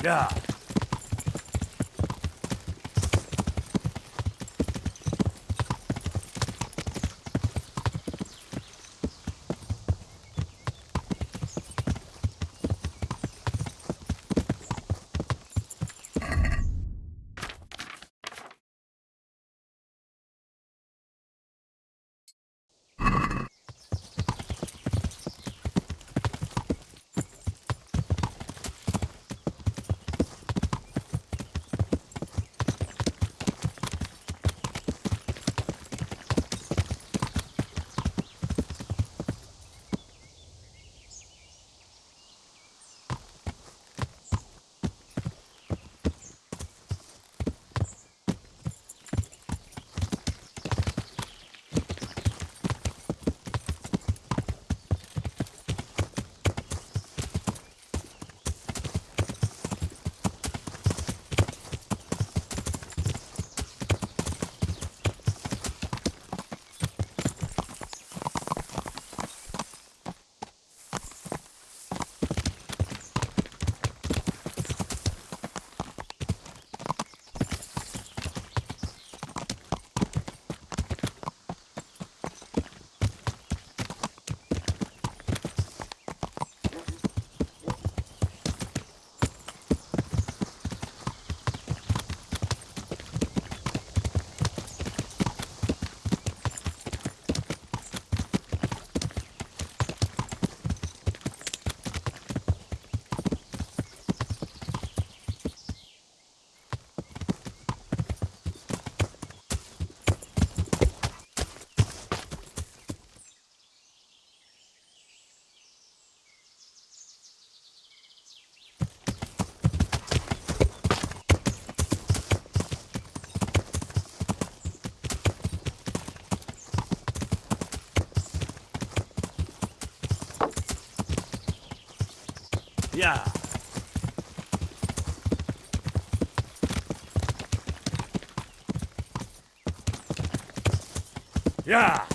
Yeah. Yeah. Yeah.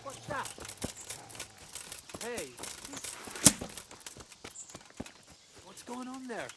What's that? Hey, what's going on there?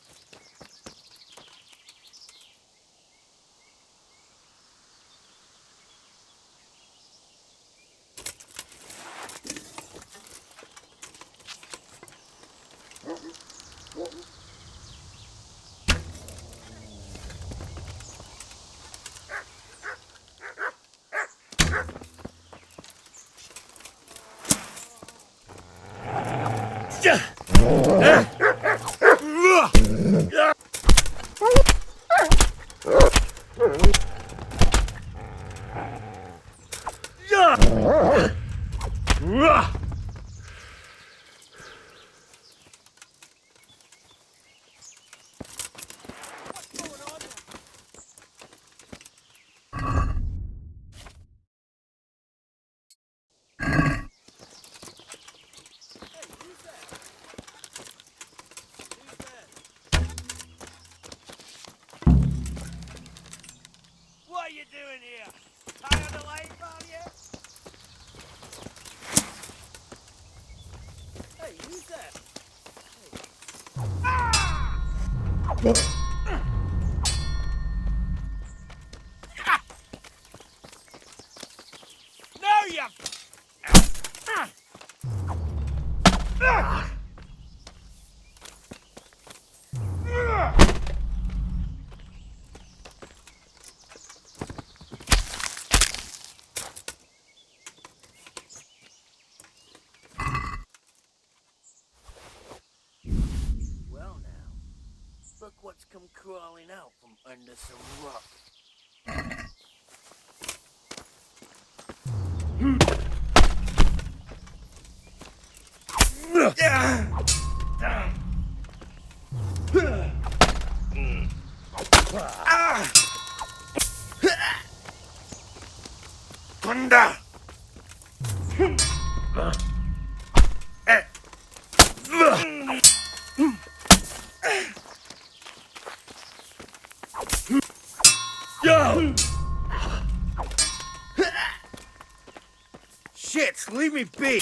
What are you doing here? Tired of late, are you? Hey, who's that? No, you... Well now, look what's come crawling out from under some rock. Thunder! Shit, leave me be!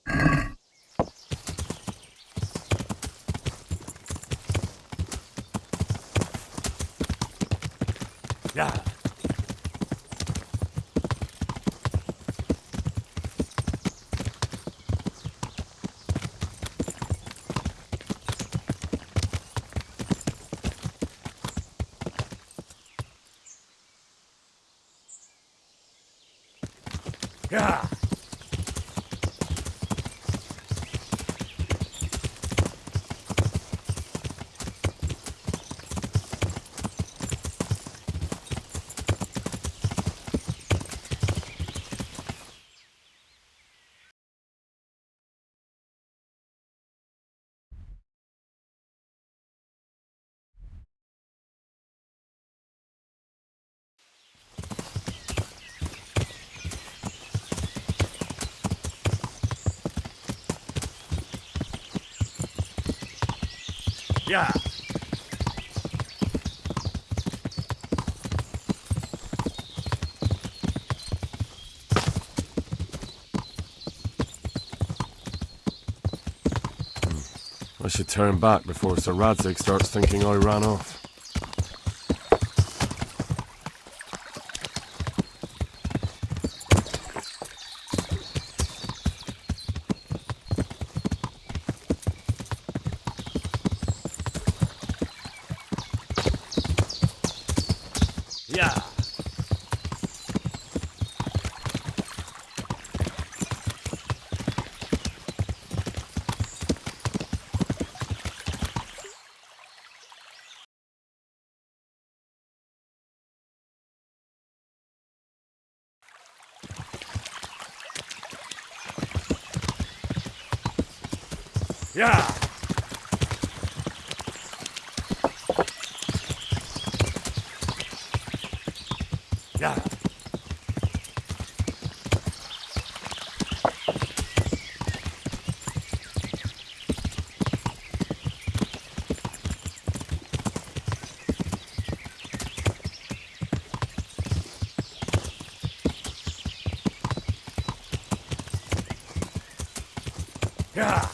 Yeah. Yeah. Yeah. I should turn back before Sir Radzig starts thinking I ran off. Yeah. Yeah. Yeah. Yeah.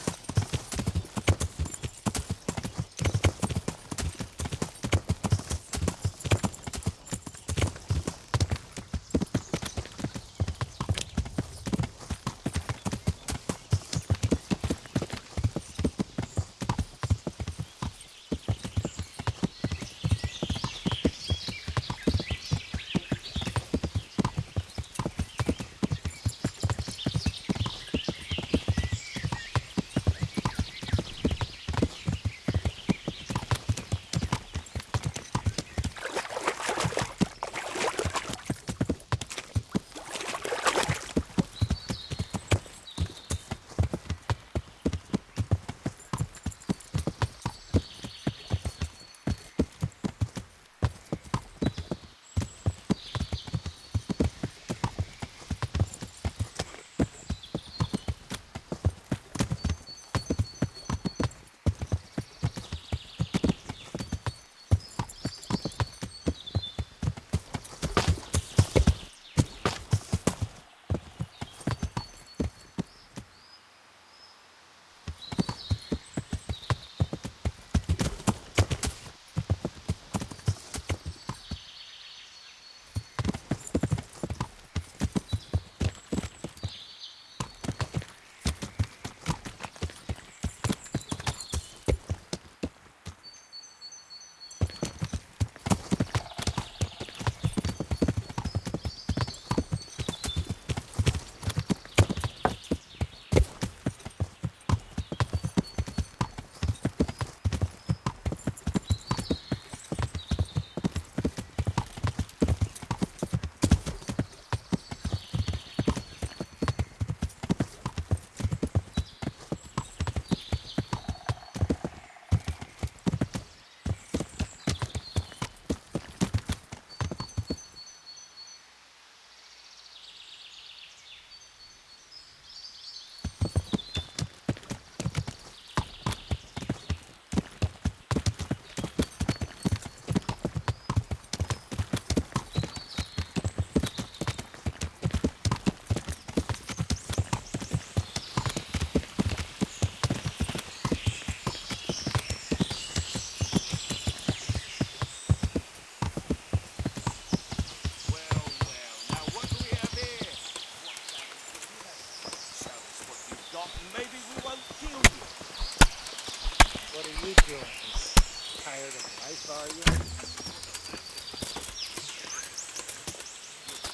life, are you?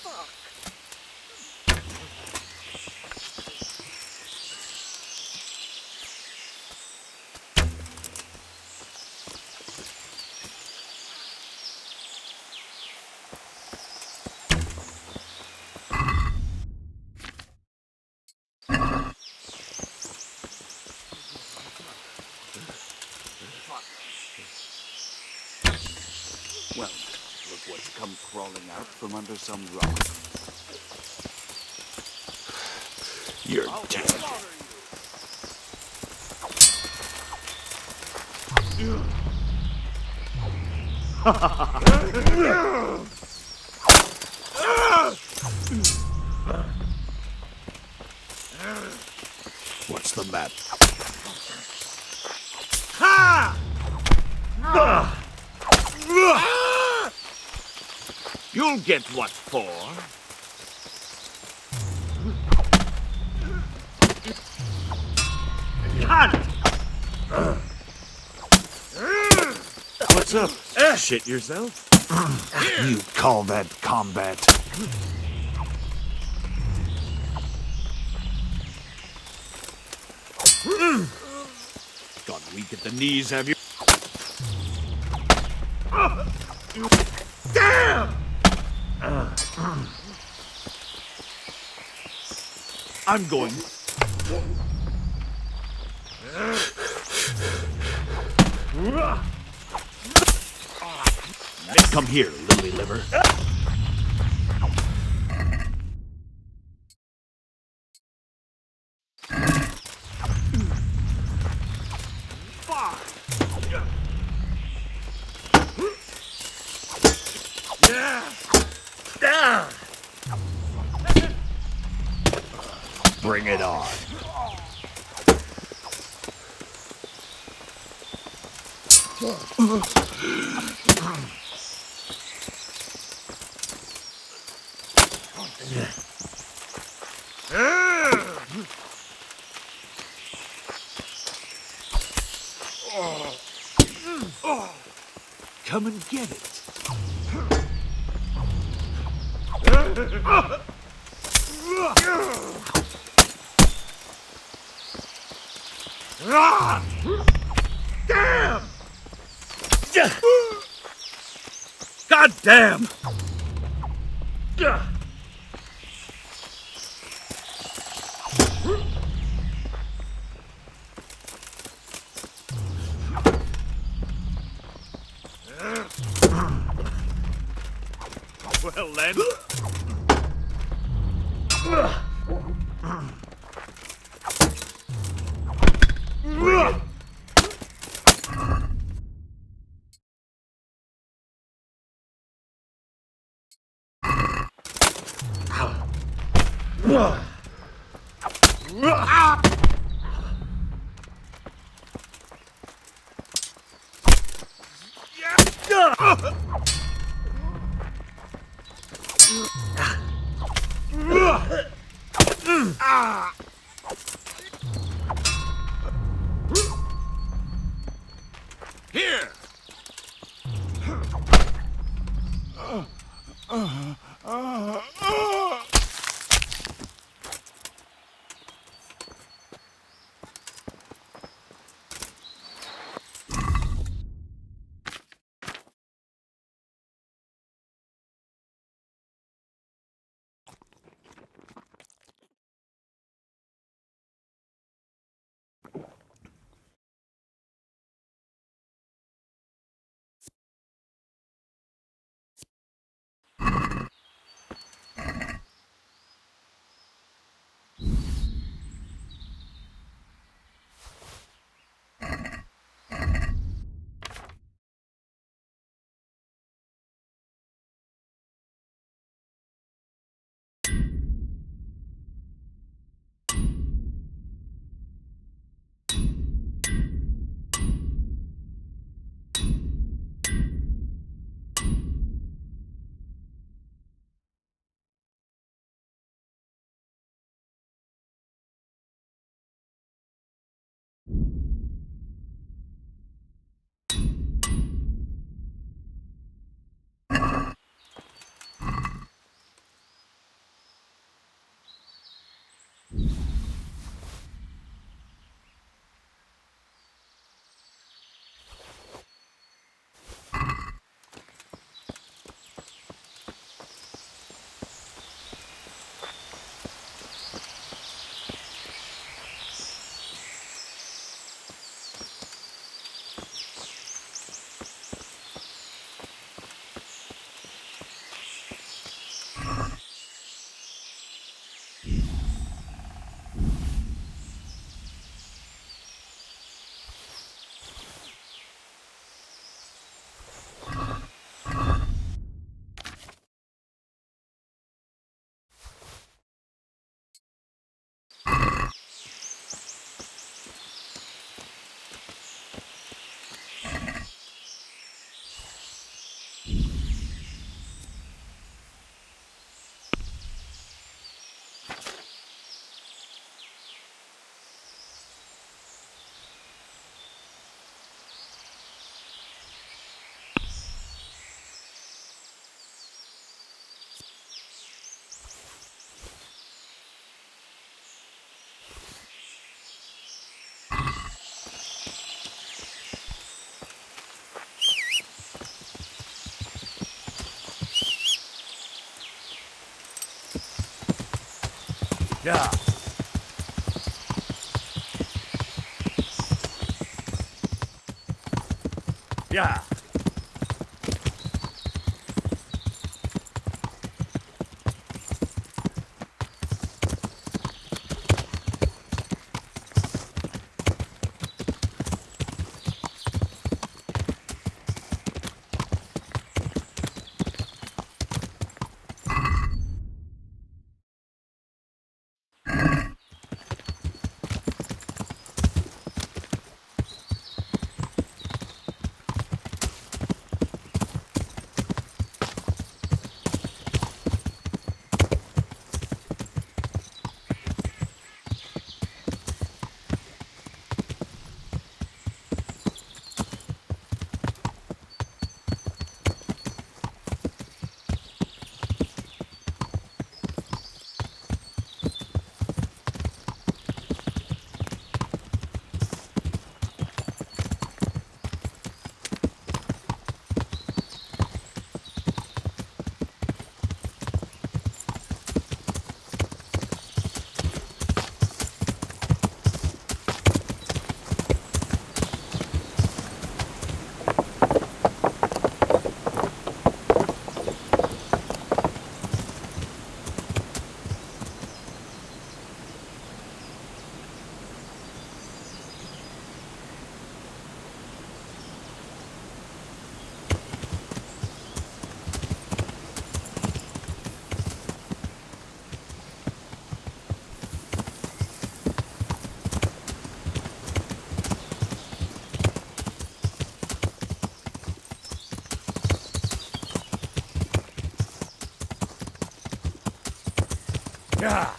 Fuck. Well, look what's come crawling out from under some rock. You're dead. What's the matter? You'll get what for. What's up? Shit yourself? You call that combat? Gone weak at the knees, have you? Damn! I'm going. Come here, lily liver. Bring it on. Come and get it. Damn! God damn! Well then. Here! Yeah. Yeah. Yeah.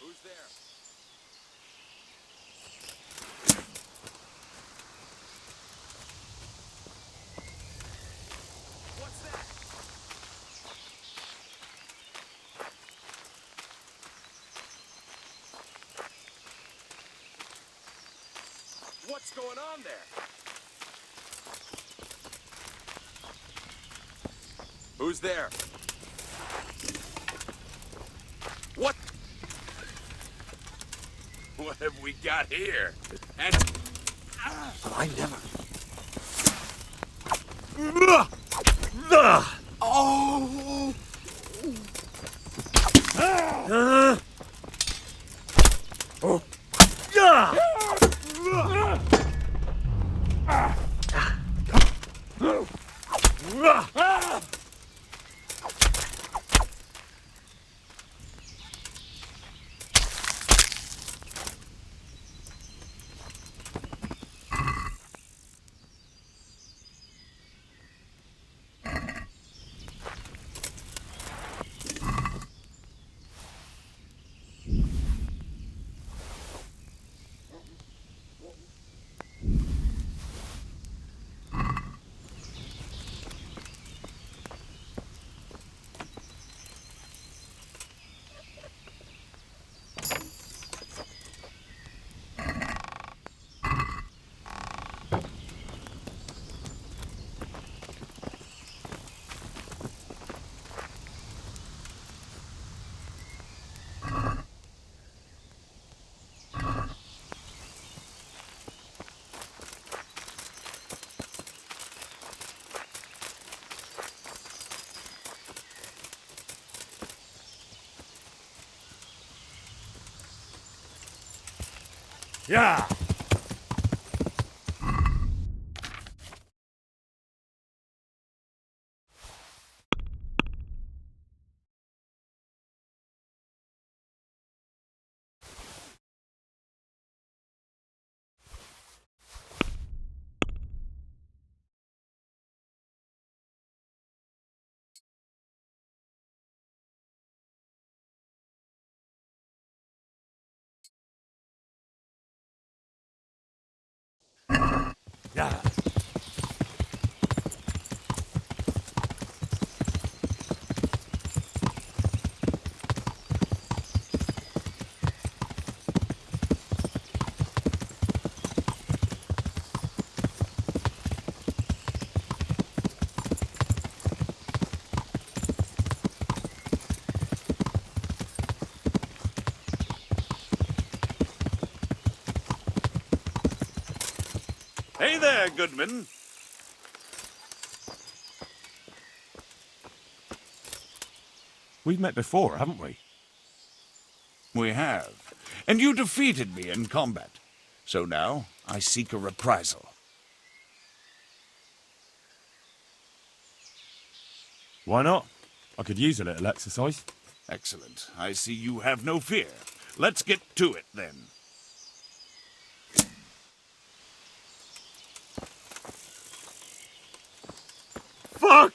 Who's there? What's that? What's going on there? Who's there? What? What have we got here? And I never. Oh! Oh! Yeah! Yeah! Yeah. Hey there, Goodman. We've met before, haven't we? We have. And you defeated me in combat. So now I seek a reprisal. Why not? I could use a little exercise. Excellent. I see you have no fear. Let's get to it, then. Fuck!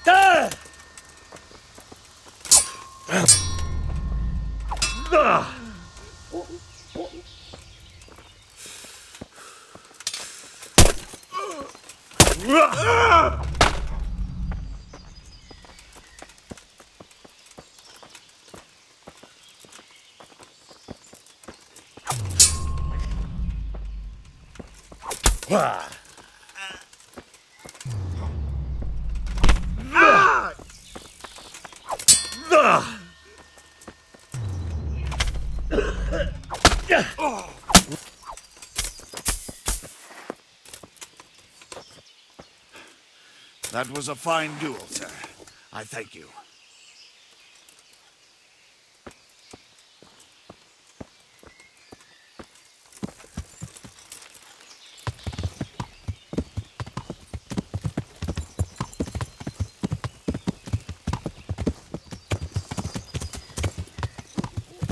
Ah! Ah! That was a fine duel, sir. I thank you.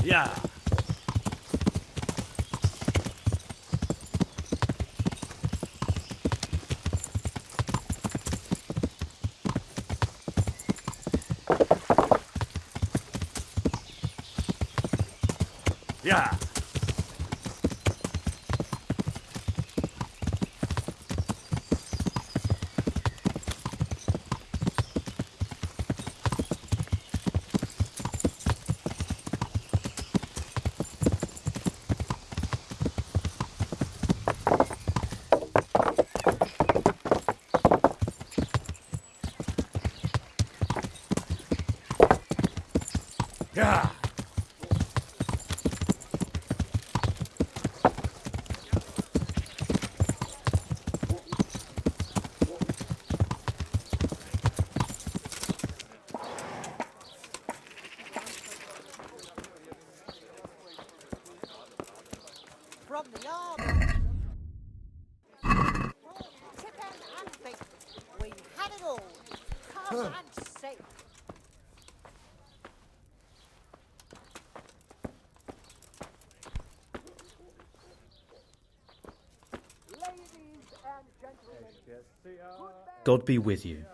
Yeah. Yeah. Yeah. From the army. Tip end and bait. We had it all. Calm and safe. Ladies and gentlemen. God be with you.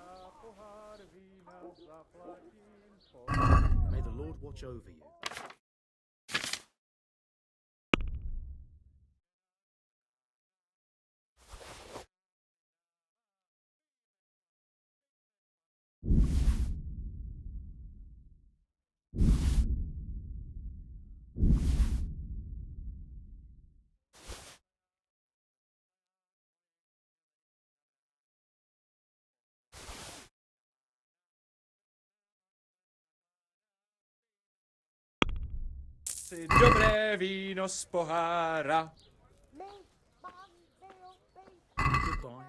May the Lord watch over you. Si dobre víno z pohára. Goodbye.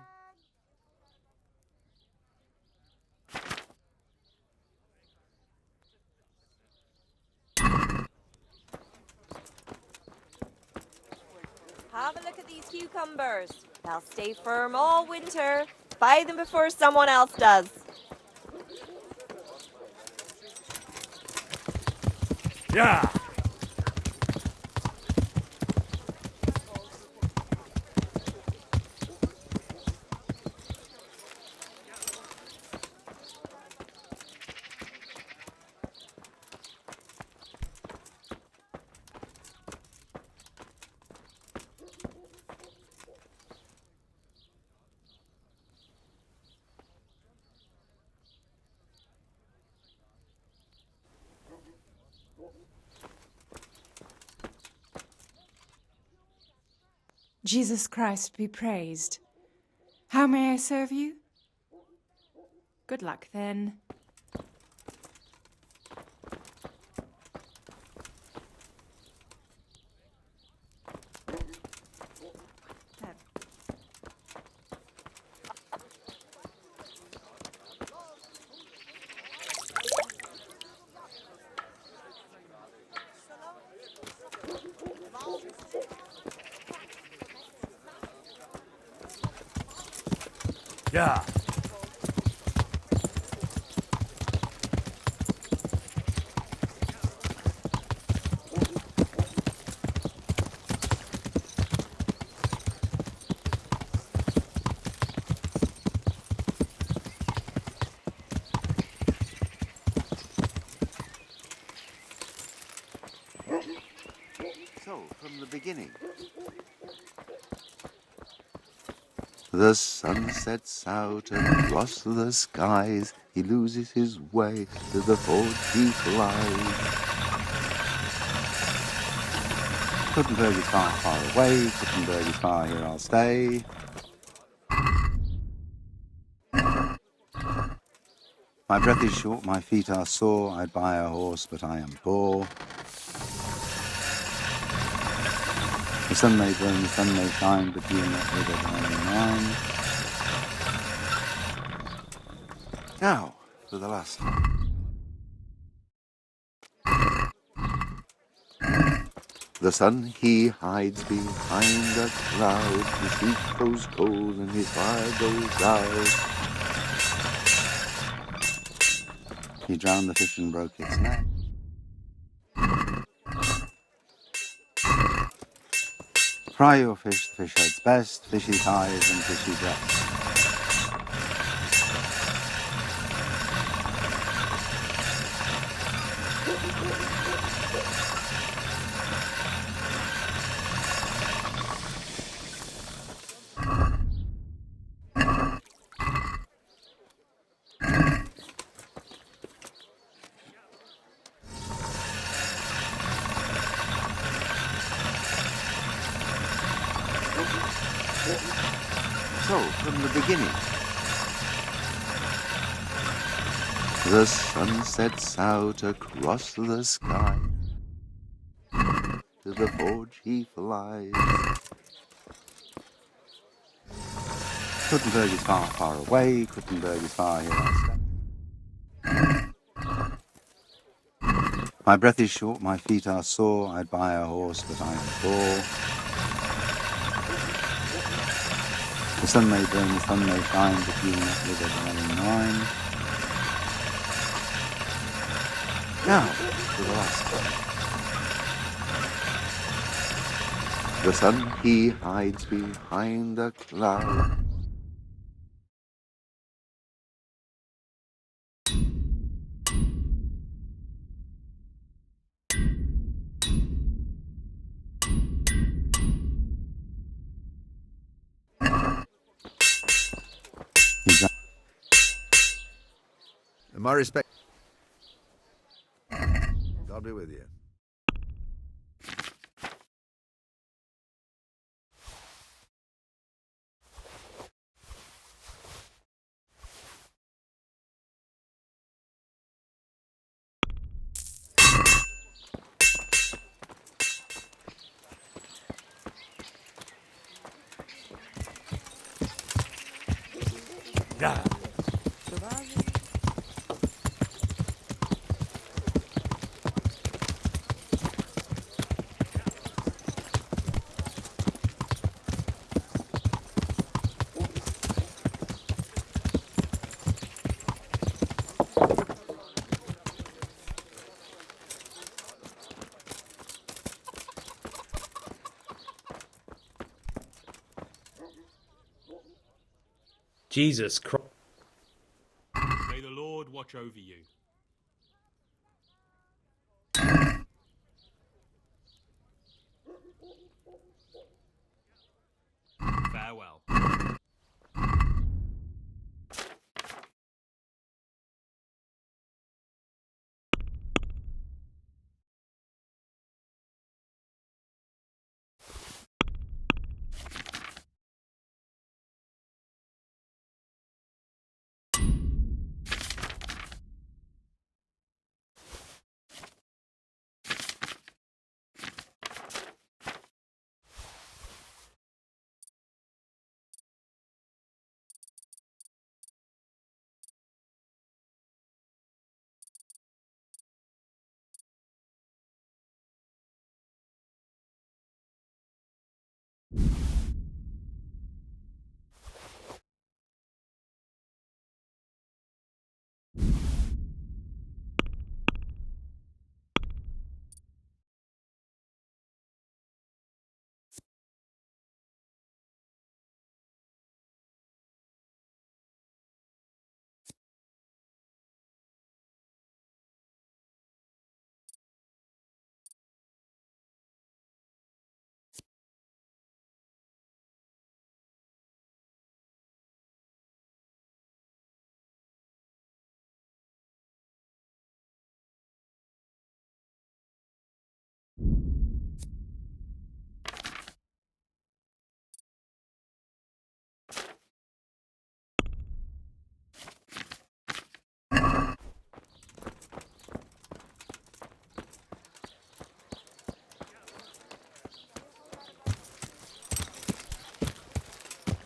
Have a look at these cucumbers. They'll stay firm all winter. Buy them before someone else does. Yeah. Jesus Christ be praised. How may I serve you? Good luck, then. Yeah. So, from the beginning. The sun sets out across the skies. He loses his way to the forge he flies. Kuttenberg is far, far away. Kuttenberg is far, here I'll stay. My breath is short, my feet are sore. I'd buy a horse, but I am poor. The sun may burn, the sun may shine, but you are not with it, I am mine. Now, for the last time. The sun he hides behind a cloud. His heat goes cold and his fire goes out. He drowned the fish and broke its neck. Fry your fish, the fish head's best. Fishy thighs and fishy breasts. So, from the beginning. The sun sets out across the sky. To the forge he flies. Kuttenberg is far, far away. Kuttenberg is far, here I'll stay. My breath is short, my feet are sore. I'd buy a horse, but I am poor. The sun may burn, the sun may shine, but you will not live a darling mine. Now, for the last one. The sun he hides behind a cloud. My respect. God be with you. Yeah. Jesus Christ. May the Lord watch over you. Farewell.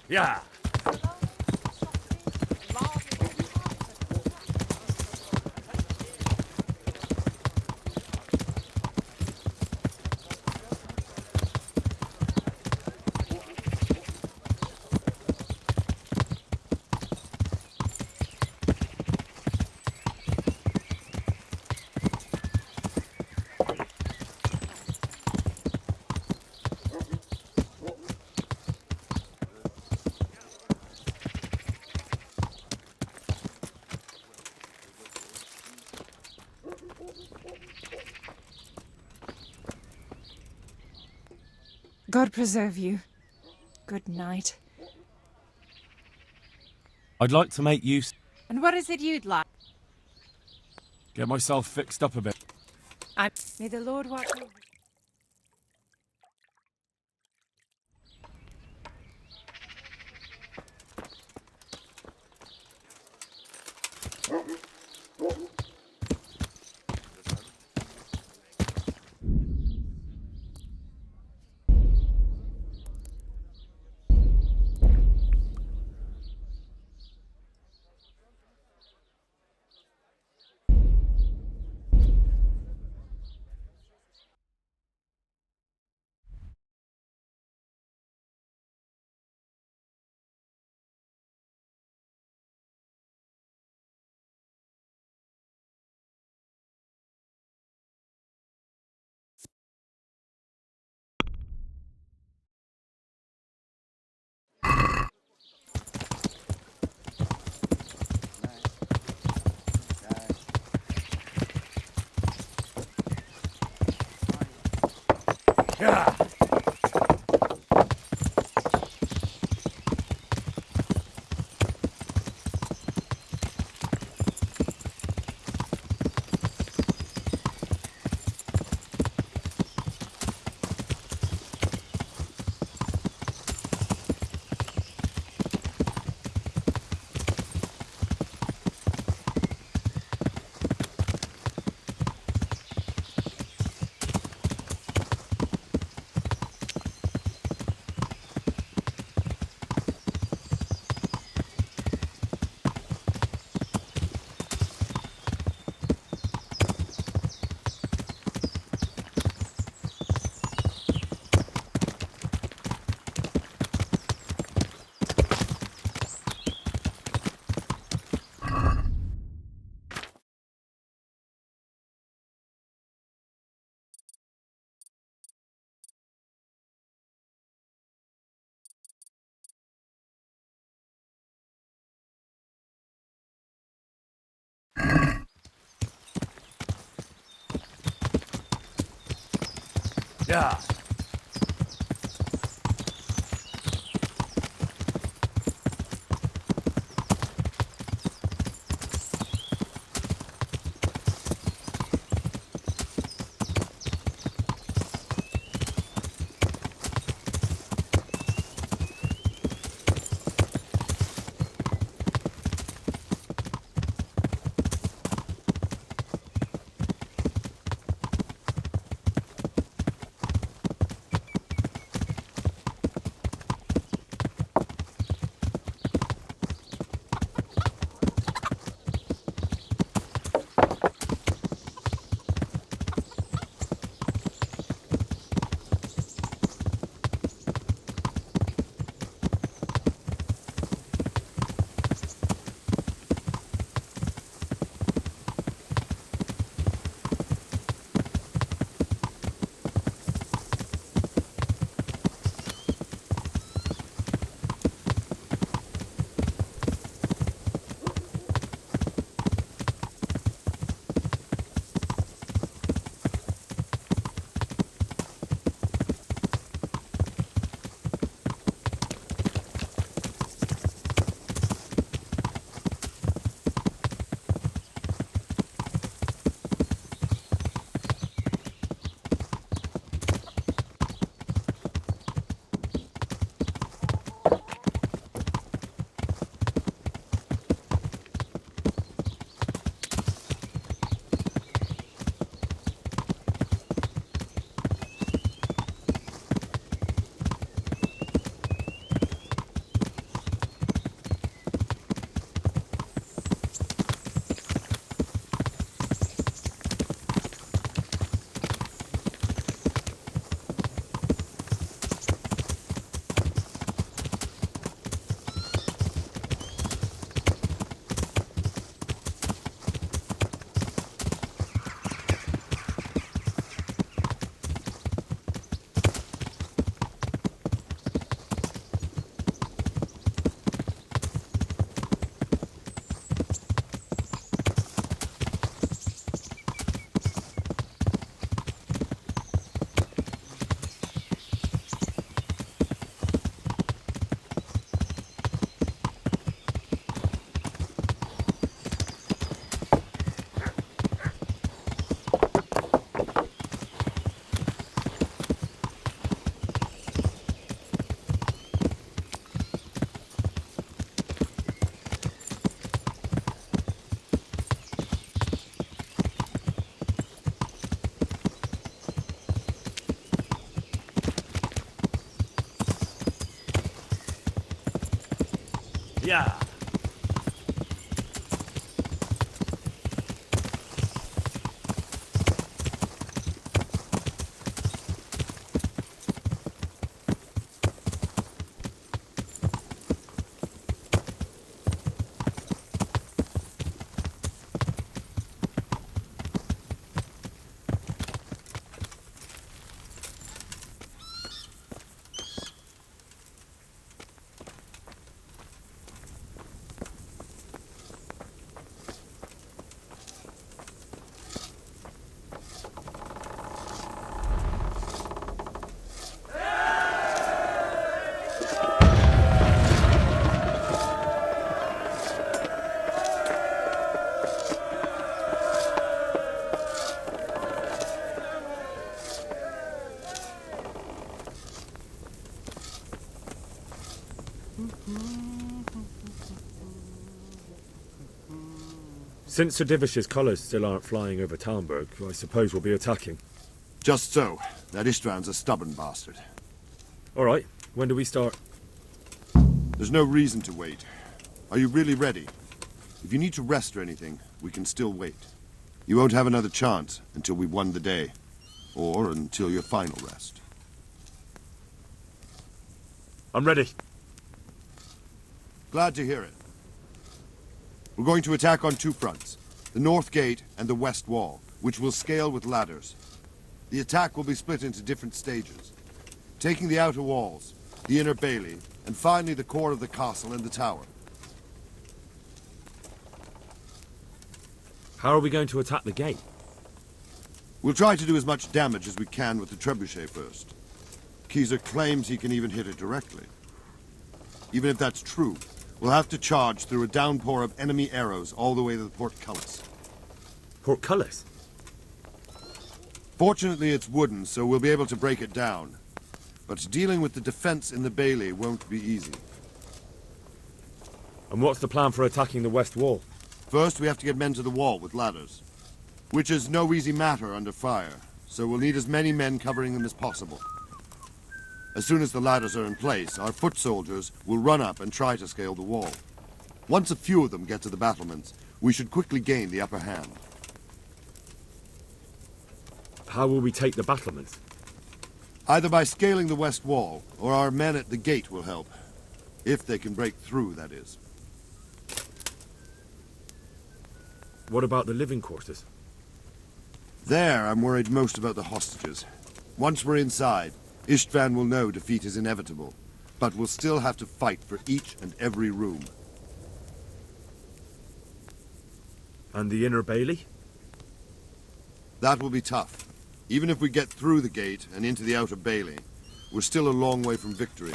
Yeah. God preserve you. Good night. I'd like to make use. And what is it you'd like? Get myself fixed up a bit. May the Lord watch over. Yeah. Yeah. Yeah. Since Sir Divish's colours still aren't flying over Talmberg, I suppose we'll be attacking. Just so. That Istvand's a stubborn bastard. All right, when do we start? There's no reason to wait. Are you really ready? If you need to rest or anything, we can still wait. You won't have another chance until we've won the day. Or until your final rest. I'm ready. Glad to hear it. We're going to attack on two fronts. The north gate and the west wall, which will scale with ladders. The attack will be split into different stages. Taking the outer walls, the inner bailey, and finally the core of the castle and the tower. How are we going to attack the gate? We'll try to do as much damage as we can with the trebuchet first. Keyser claims he can even hit it directly. Even if that's true, we'll have to charge through a downpour of enemy arrows all the way to the portcullis. Portcullis? Fortunately, it's wooden, so we'll be able to break it down. But dealing with the defense in the bailey won't be easy. And what's the plan for attacking the west wall? First, we have to get men to the wall with ladders. Which is no easy matter under fire, so we'll need as many men covering them as possible. As soon as the ladders are in place, our foot soldiers will run up and try to scale the wall. Once a few of them get to the battlements, we should quickly gain the upper hand. How will we take the battlements? Either by scaling the west wall, or our men at the gate will help. If they can break through, that is. What about the living quarters? There, I'm worried most about the hostages. Once we're inside, Istvan will know defeat is inevitable, but we'll still have to fight for each and every room. And the inner bailey? That will be tough. Even if we get through the gate and into the outer bailey, we're still a long way from victory.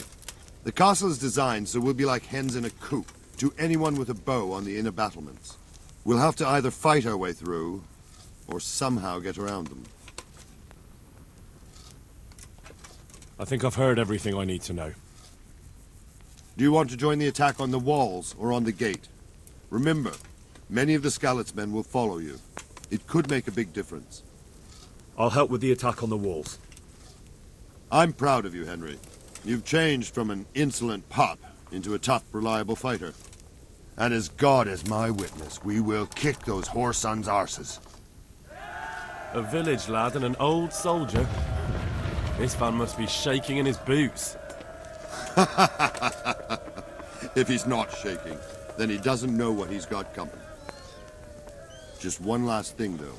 The castle is designed so we'll be like hens in a coop to anyone with a bow on the inner battlements. We'll have to either fight our way through, or somehow get around them. I think I've heard everything I need to know. Do you want to join the attack on the walls or on the gate? Remember, many of the Skalitz men will follow you. It could make a big difference. I'll help with the attack on the walls. I'm proud of you, Henry. You've changed from an insolent pup into a tough, reliable fighter. And as God is my witness, we will kick those whore sons' arses. A village lad and an old soldier. This man must be shaking in his boots. If he's not shaking, then he doesn't know what he's got coming. Just one last thing, though.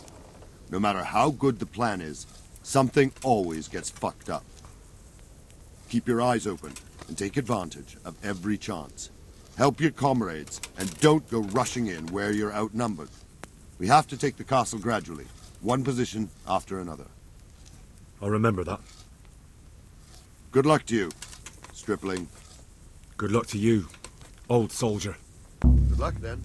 No matter how good the plan is, something always gets fucked up. Keep your eyes open and take advantage of every chance. Help your comrades, and don't go rushing in where you're outnumbered. We have to take the castle gradually, one position after another. I'll remember that. Good luck to you, stripling. Good luck to you, old soldier. Good luck, then.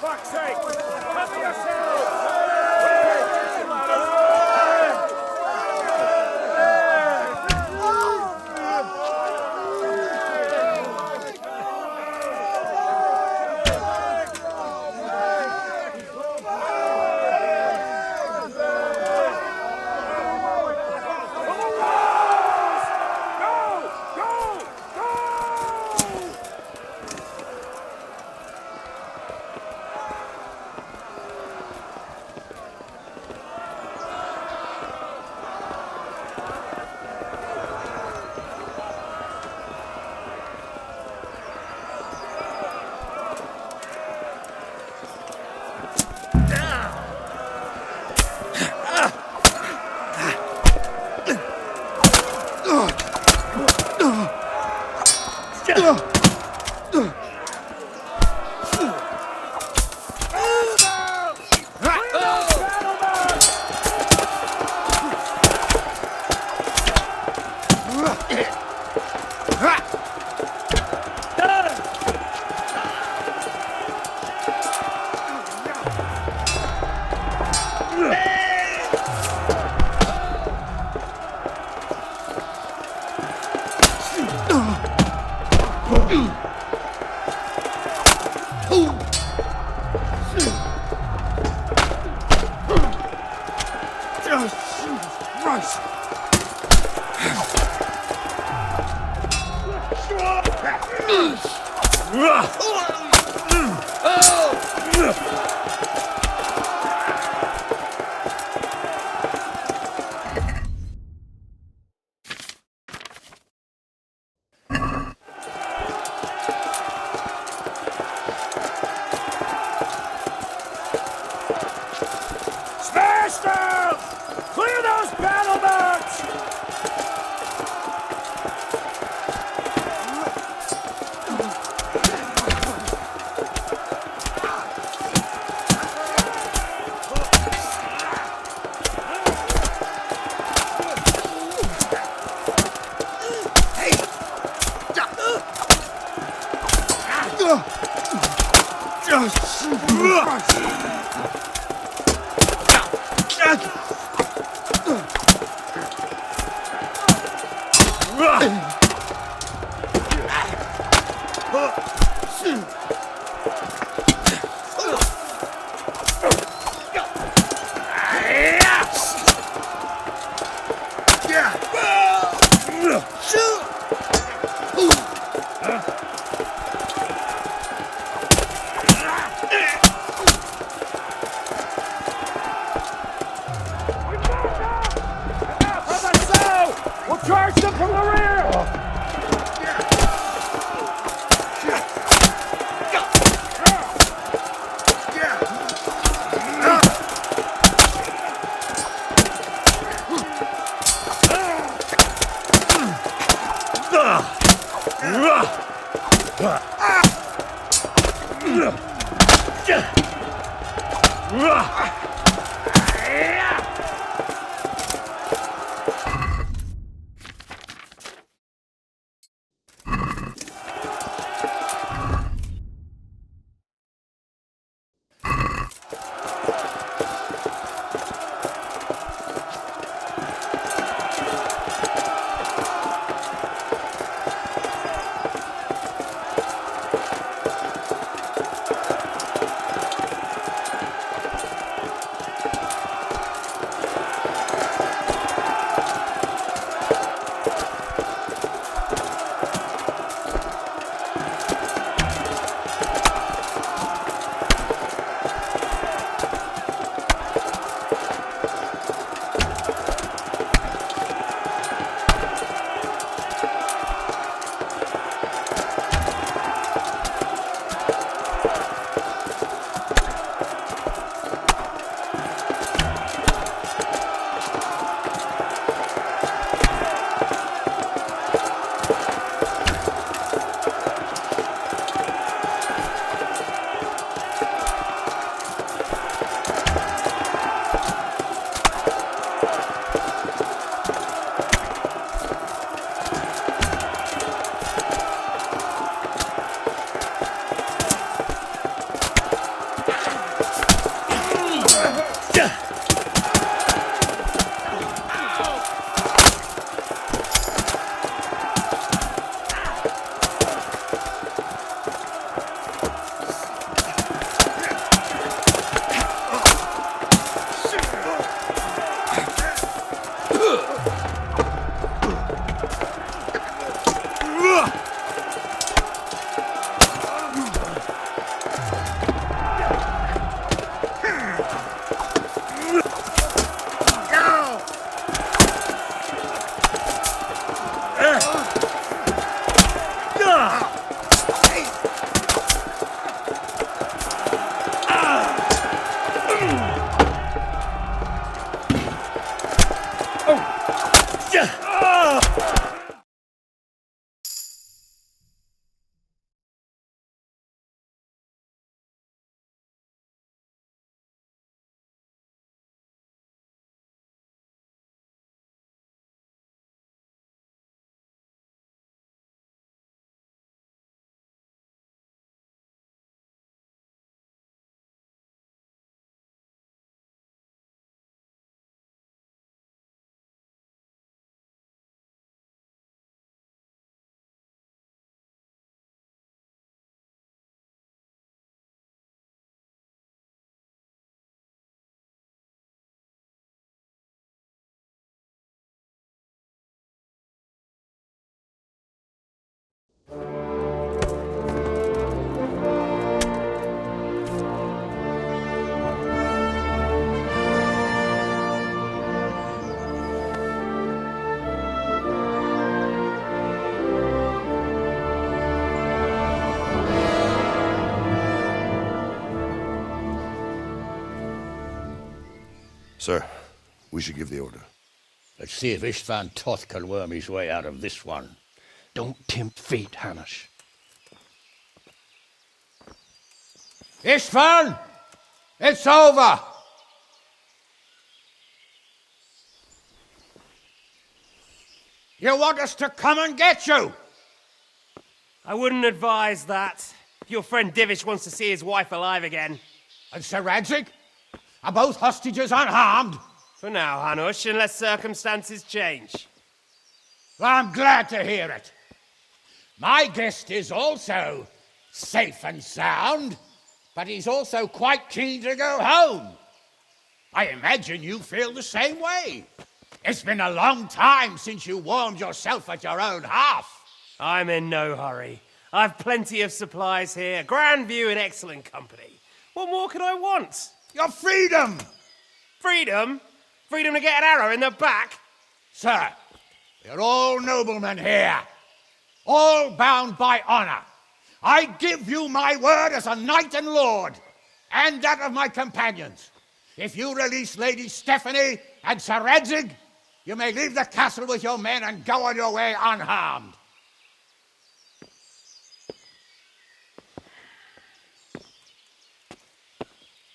fuck's sake! Cover yourselves! Smash them! Clear those battle boats! Charge them from the rear! Sir, we should give the order. Let's see if Istvan Toth can worm his way out of this one. Don't tempt fate, Hanush. Istvan! It's over! You want us to come and get you? I wouldn't advise that. Your friend Divish wants to see his wife alive again. And Sir Radzig? Are both hostages unharmed? For now, Hanush, unless circumstances change. Well, I'm glad to hear it. My guest is also safe and sound, but he's also quite keen to go home. I imagine you feel the same way. It's been a long time since you warmed yourself at your own hearth. I'm in no hurry. I've plenty of supplies here, grand view and excellent company. What more could I want? Your freedom! Freedom? Freedom to get an arrow in the back? Sir, we're all noblemen here, all bound by honor. I give you my word as a knight and lord, and that of my companions. If you release Lady Stephanie and Sir Radzig, you may leave the castle with your men and go on your way unharmed.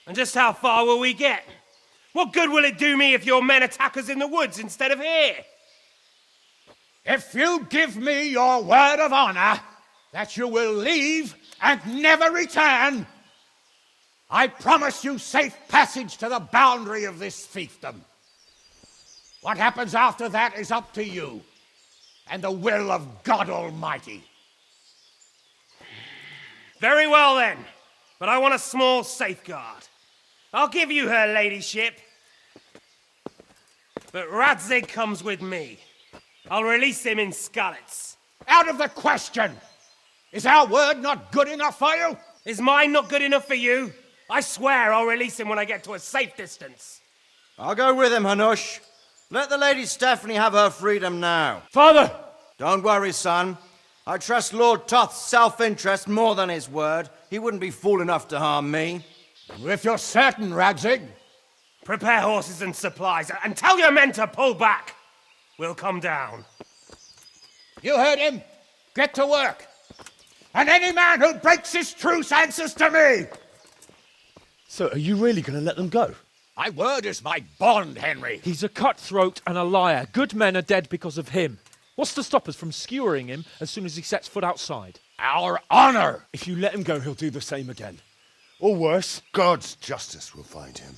And just how far will we get? What good will it do me if your men attack us in the woods instead of here? If you give me your word of honor that you will leave and never return, I promise you safe passage to the boundary of this fiefdom. What happens after that is up to you and the will of God Almighty. Very well then, but I want a small safeguard. I'll give you her ladyship, but Radzig comes with me. I'll release him in Skalitz. Out of the question! Is our word not good enough for you? Is mine not good enough for you? I swear I'll release him when I get to a safe distance. I'll go with him, Hanush. Let the Lady Stephanie have her freedom now. Father! Don't worry, son. I trust Lord Toth's self-interest more than his word. He wouldn't be fool enough to harm me. If you're certain, Radzig. Prepare horses and supplies, and tell your men to pull back. We'll come down. You heard him. Get to work. And any man who breaks this truce answers to me. So are you really going to let them go? My word is my bond, Henry. He's a cutthroat and a liar. Good men are dead because of him. What's to stop us from skewering him as soon as he sets foot outside? Our honor! If you let him go, he'll do the same again. Or worse. God's justice will find him.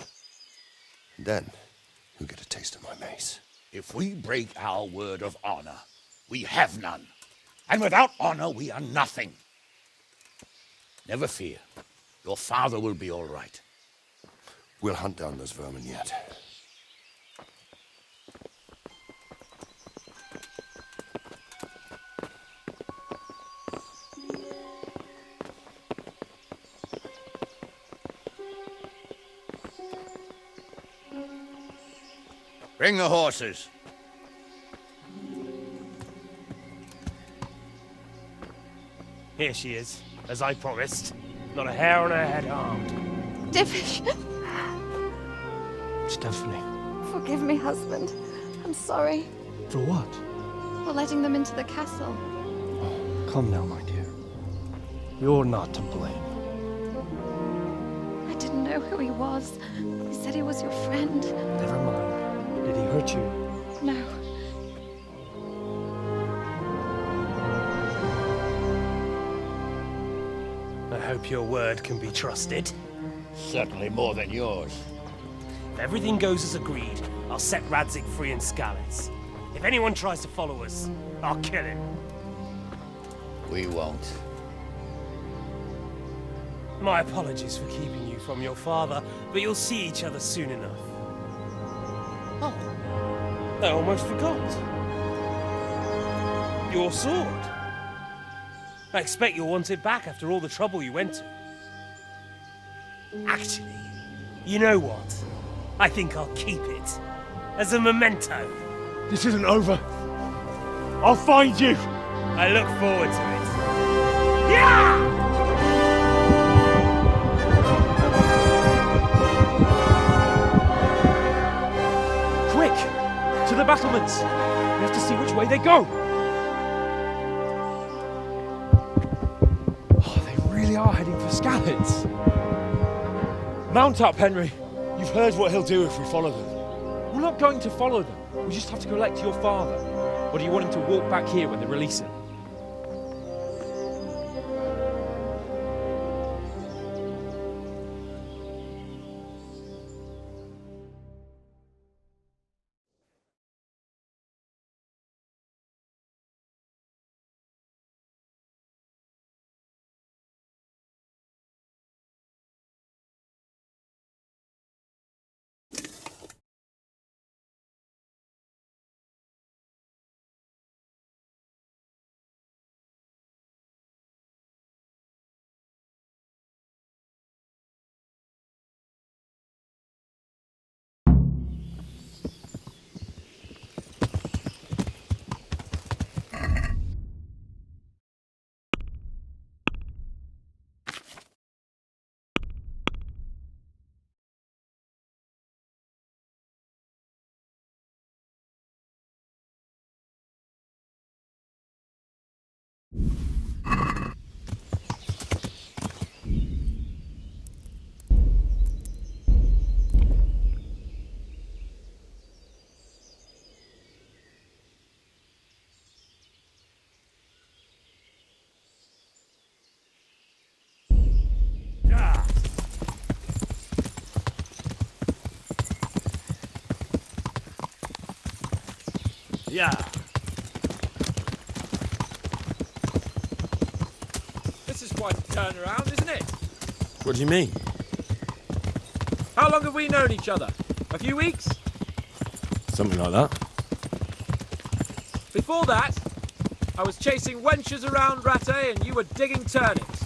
And then you'll get a taste of my mace. If we break our word of honor, we have none. And without honor, we are nothing. Never fear. Your father will be all right. We'll hunt down those vermin yet. Bring the horses. Here she is, as I promised. Not a hair on her head harmed. Divish! Stephanie. Forgive me, husband. I'm sorry. For what? For letting them into the castle. Come now, my dear. You're not to blame. I didn't know who he was. He said he was your friend. Never mind. Did he hurt you? No. I hope your word can be trusted. Certainly more than yours. If everything goes as agreed, I'll set Radzig free in Skalitz. If anyone tries to follow us, I'll kill him. We won't. My apologies for keeping you from your father, but you'll see each other soon enough. Oh, I almost forgot. Your sword. I expect you'll want it back after all the trouble you went to. Actually, you know what? I think I'll keep it. As a memento. This isn't over. I'll find you. I look forward to it. Yeah! battlements. We have to see which way they go. Oh, they really are heading for Skalitz. Mount up, Henry. You've heard what he'll do if we follow them. We're not going to follow them. We just have to collect your father. Or do you want him to walk back here when they release him? Yeah. This is quite a turnaround, isn't it? What do you mean? How long have we known each other? A few weeks? Something like that. Before that, I was chasing wenches around Rattay and you were digging turnips.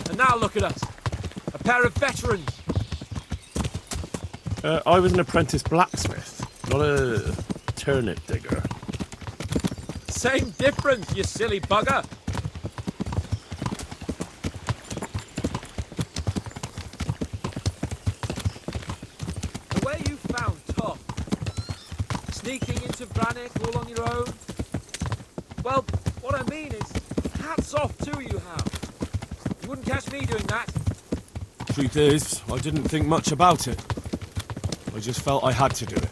And now look at us. A pair of veterans. I was an apprentice blacksmith, not a turnip digger. Same difference, you silly bugger. The way you found Tom, sneaking into Brannick all on your own. Well, what I mean is, hats off to you, Hal. You wouldn't catch me doing that. Truth is, I didn't think much about it. I just felt I had to do it.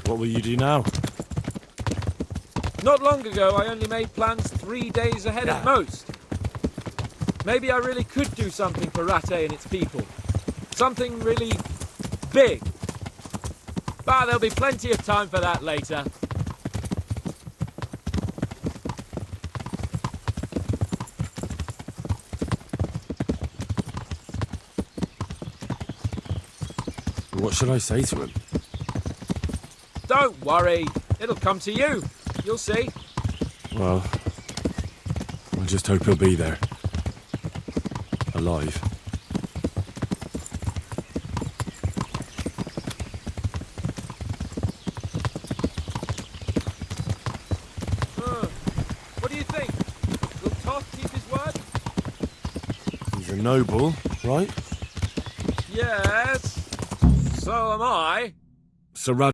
What will you do now? Not long ago, I only made plans 3 days ahead at most. Maybe I really could do something for Rattay and its people. Something really big. But there'll be plenty of time for that later. What should I say to him? Don't worry, it'll come to you. You'll see. Well, I just hope he'll be there. Alive. What do you think? Will Toth keep his word? He's a noble, right? Yes. So am I. So Rad...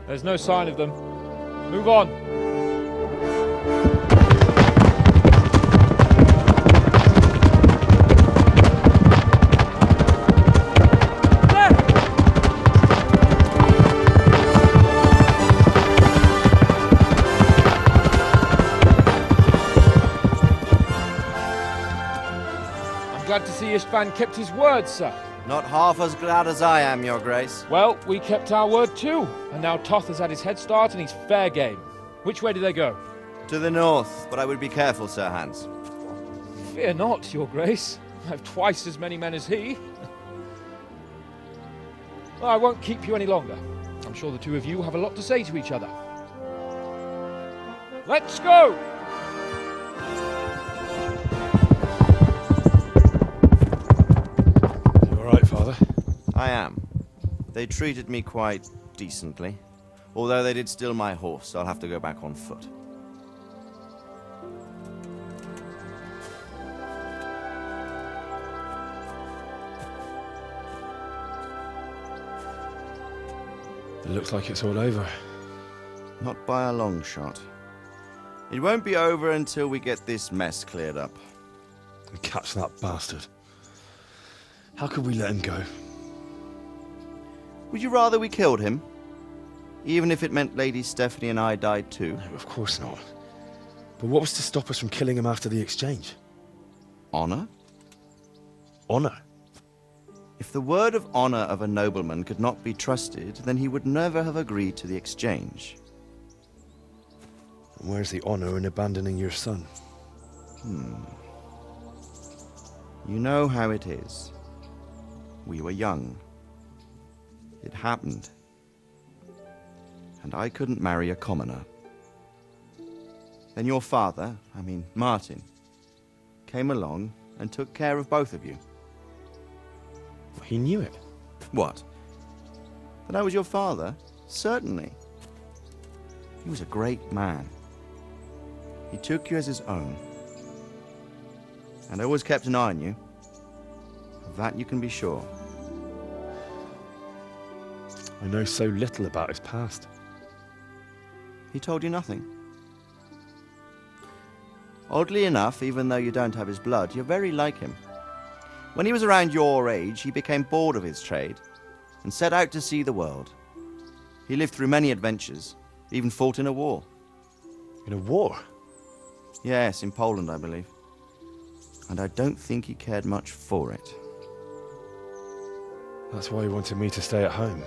There's no sign of them. Move on. I'm glad to see Istvan kept his word, sir. Not half as glad as I am, Your Grace. Well, we kept our word too, and now Toth has had his head start and he's fair game. Which way do they go? To the north, but I would be careful, Sir Hans. Fear not, Your Grace. I have twice as many men as he. Well, I won't keep you any longer. I'm sure the two of you have a lot to say to each other. Let's go! You all right, Father? I am. They treated me quite decently. Although they did steal my horse, so I'll have to go back on foot. It looks like it's all over. Not by a long shot. It won't be over until we get this mess cleared up. And catch that bastard. How could we let him go? Would you rather we killed him? Even if it meant Lady Stephanie and I died too? No, of course not. But what was to stop us from killing him after the exchange? Honor? Honor? If the word of honor of a nobleman could not be trusted, then he would never have agreed to the exchange. And where's the honor in abandoning your son? You know how it is. We were young. It happened. And I couldn't marry a commoner. Then your father, Martin, came along and took care of both of you. He knew it. What? That I was your father? Certainly. He was a great man. He took you as his own. And always kept an eye on you. Of that you can be sure. I know so little about his past. He told you nothing? Oddly enough, even though you don't have his blood, you're very like him. When he was around your age, he became bored of his trade and set out to see the world. He lived through many adventures, even fought in a war. In a war? Yes, in Poland, I believe. And I don't think he cared much for it. That's why he wanted me to stay at home.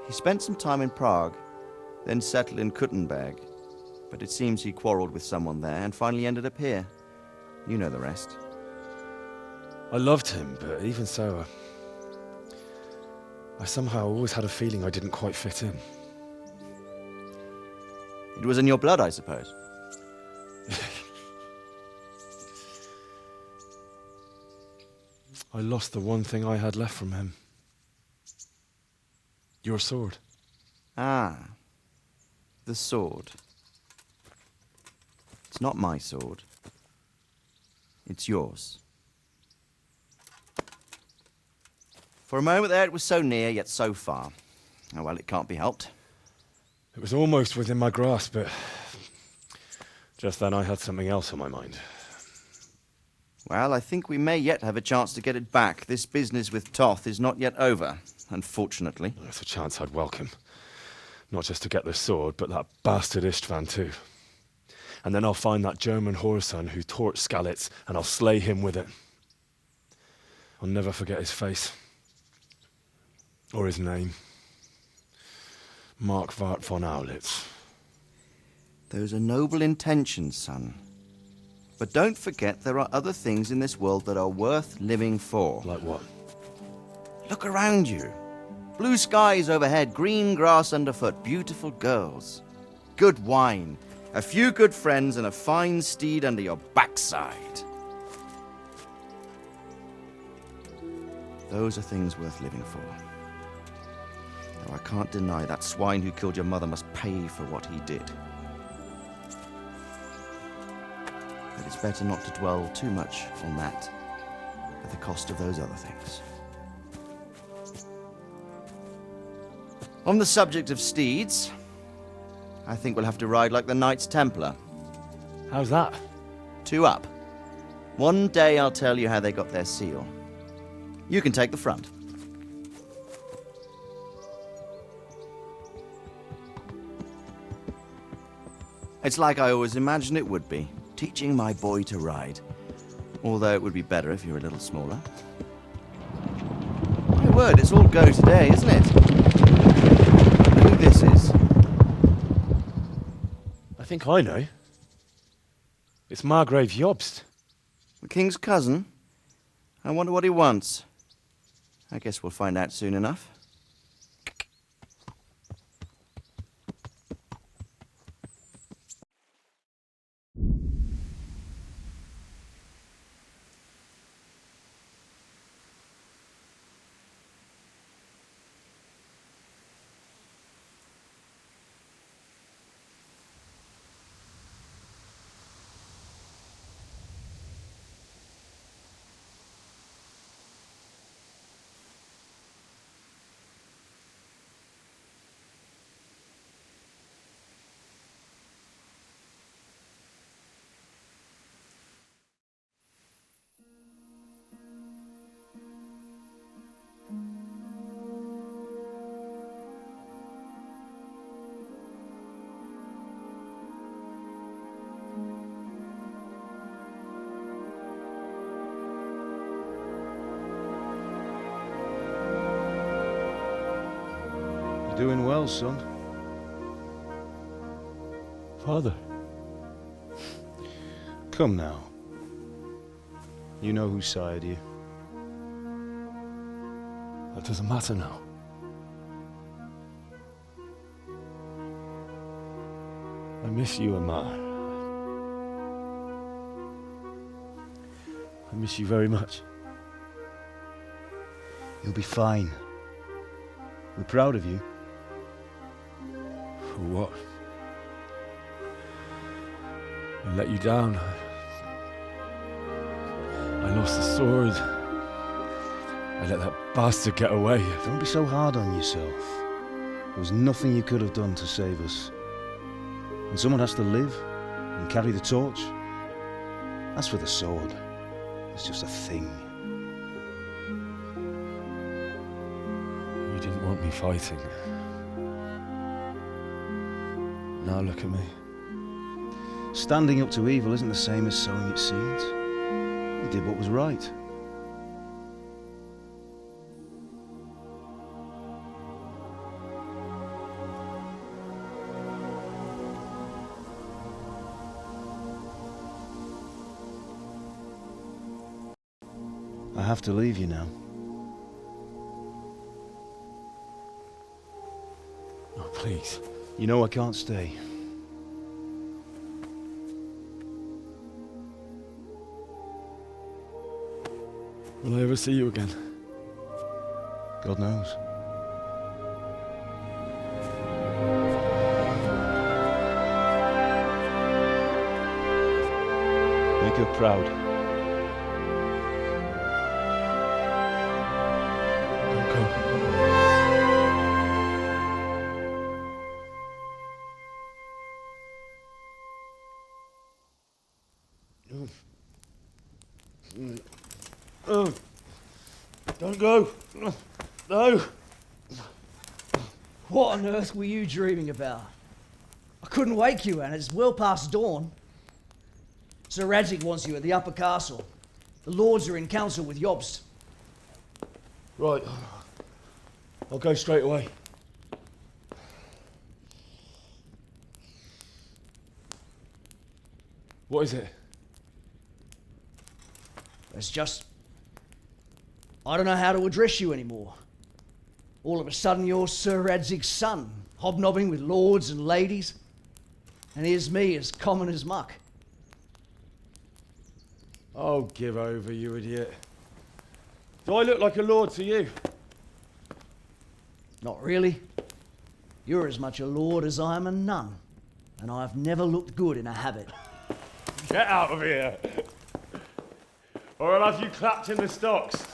He spent some time in Prague, then settled in Kuttenberg. But it seems he quarreled with someone there and finally ended up here. You know the rest. I loved him, but even so, I somehow always had a feeling I didn't quite fit in. It was in your blood, I suppose. I lost the one thing I had left from him. Your sword. Ah, the sword. It's not my sword. It's yours. For a moment there, it was so near, yet so far. Oh, well, it can't be helped. It was almost within my grasp, but just then I had something else on my mind. Well, I think we may yet have a chance to get it back. This business with Toth is not yet over, unfortunately. That's a chance I'd welcome. Not just to get the sword, but that bastard Istvan too. And then I'll find that German whoreson who torched Skalitz, and I'll slay him with it. I'll never forget his face. Or his name. Markwart von Aulitz. Those are noble intentions, son. But don't forget there are other things in this world that are worth living for. Like what? Look around you. Blue skies overhead, green grass underfoot, beautiful girls. Good wine, a few good friends, and a fine steed under your backside. Those are things worth living for. Though I can't deny that swine who killed your mother must pay for what he did. But it's better not to dwell too much on that at the cost of those other things. On the subject of steeds, I think we'll have to ride like the Knights Templar. How's that? 2 up. One day I'll tell you how they got their seal. You can take the front. It's like I always imagined it would be, teaching my boy to ride. Although it would be better if you were a little smaller. My word, it's all go today, isn't it? I know who this is. I think I know. It's Margrave Jobst. The king's cousin? I wonder what he wants. I guess we'll find out soon enough. Doing well, son. Father. Come now. You know who sired you. That doesn't matter now. I miss you, Emma. I miss you very much. You'll be fine. We're proud of you. For what? I let you down. I lost the sword. I let that bastard get away. Don't be so hard on yourself. There was nothing you could have done to save us. And someone has to live and carry the torch. As for the sword, it's just a thing. You didn't want me fighting. Now look at me. Standing up to evil isn't the same as sowing its seeds. You did what was right. I have to leave you now. Oh, please. You know I can't stay. Will I ever see you again? God knows. Make her proud. Don't go. Oh, don't go. No. What on earth were you dreaming about? I couldn't wake you, and it's well past dawn. Sir Radzig wants you at the upper castle. The lords are in council with Jobst. Right. I'll go straight away. What is it? It's just... I don't know how to address you anymore. All of a sudden you're Sir Radzig's son, hobnobbing with lords and ladies. And here's me, as common as muck. Oh, give over, you idiot. Do I look like a lord to you? Not really. You're as much a lord as I am a nun. And I've never looked good in a habit. Get out of here! Or I'll have you clapped in the stocks.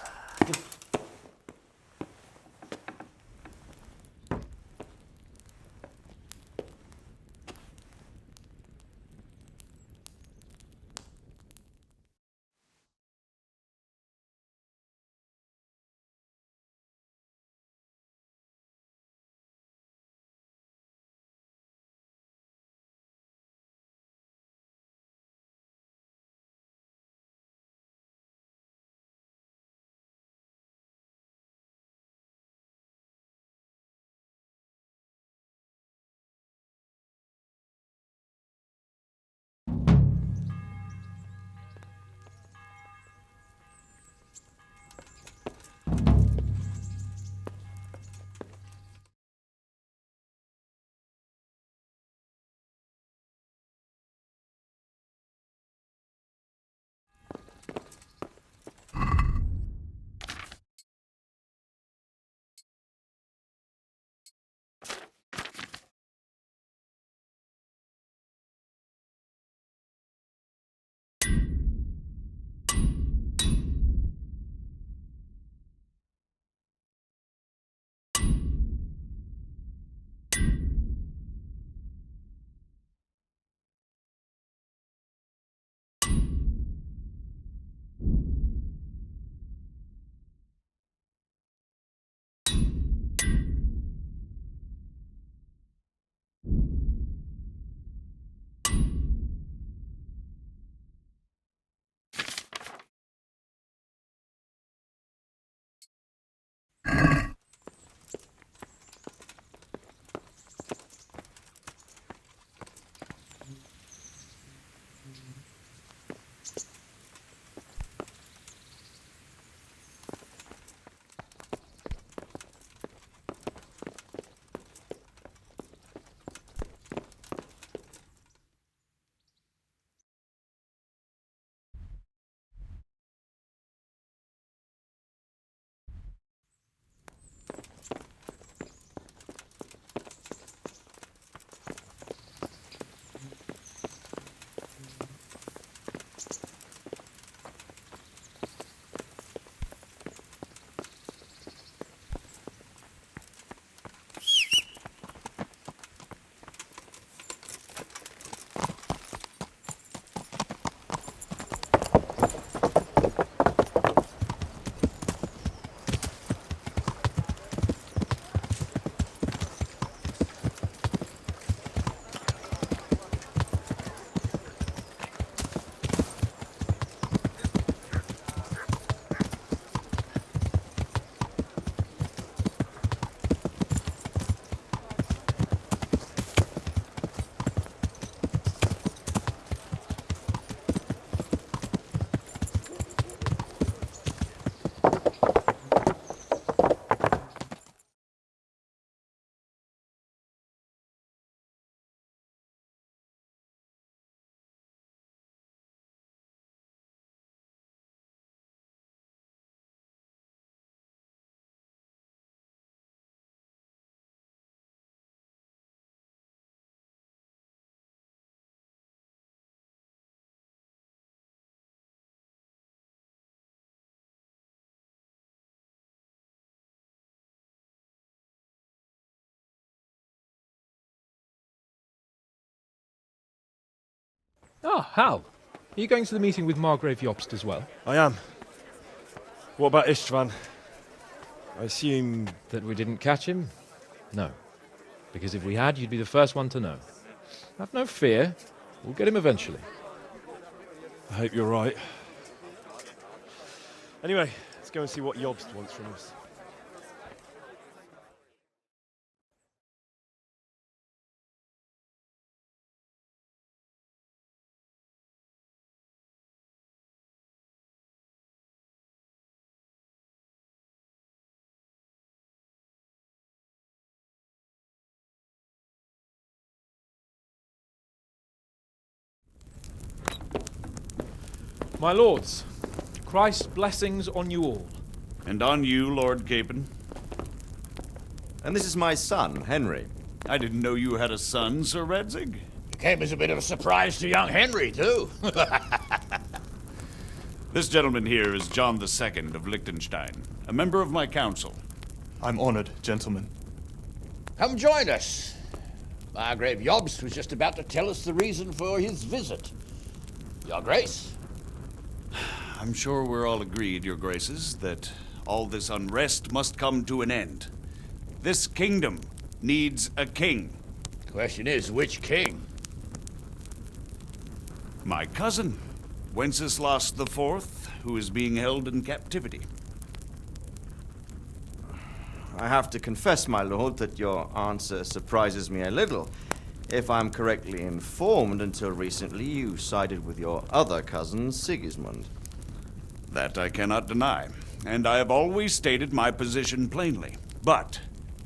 Ah, Hal. Are you going to the meeting with Margrave Jobst as well? I am. What about Istvan? I assume... That we didn't catch him? No. Because if we had, you'd be the first one to know. Have no fear. We'll get him eventually. I hope you're right. Anyway, let's go and see what Jobst wants from us. My lords, Christ's blessings on you all. And on you, Lord Capon. And this is my son, Henry. I didn't know you had a son, Sir Redzig. Came as a bit of a surprise to young Henry, too. This gentleman here is John II of Liechtenstein, a member of my council. I'm honored, gentlemen. Come join us. Margrave Jobst was just about to tell us the reason for his visit. Your Grace? I'm sure we're all agreed, Your Graces, that all this unrest must come to an end. This kingdom needs a king. The question is, which king? My cousin, Wenceslas IV, who is being held in captivity. I have to confess, my lord, that your answer surprises me a little. If I'm correctly informed, until recently you sided with your other cousin, Sigismund. That I cannot deny, and I have always stated my position plainly. But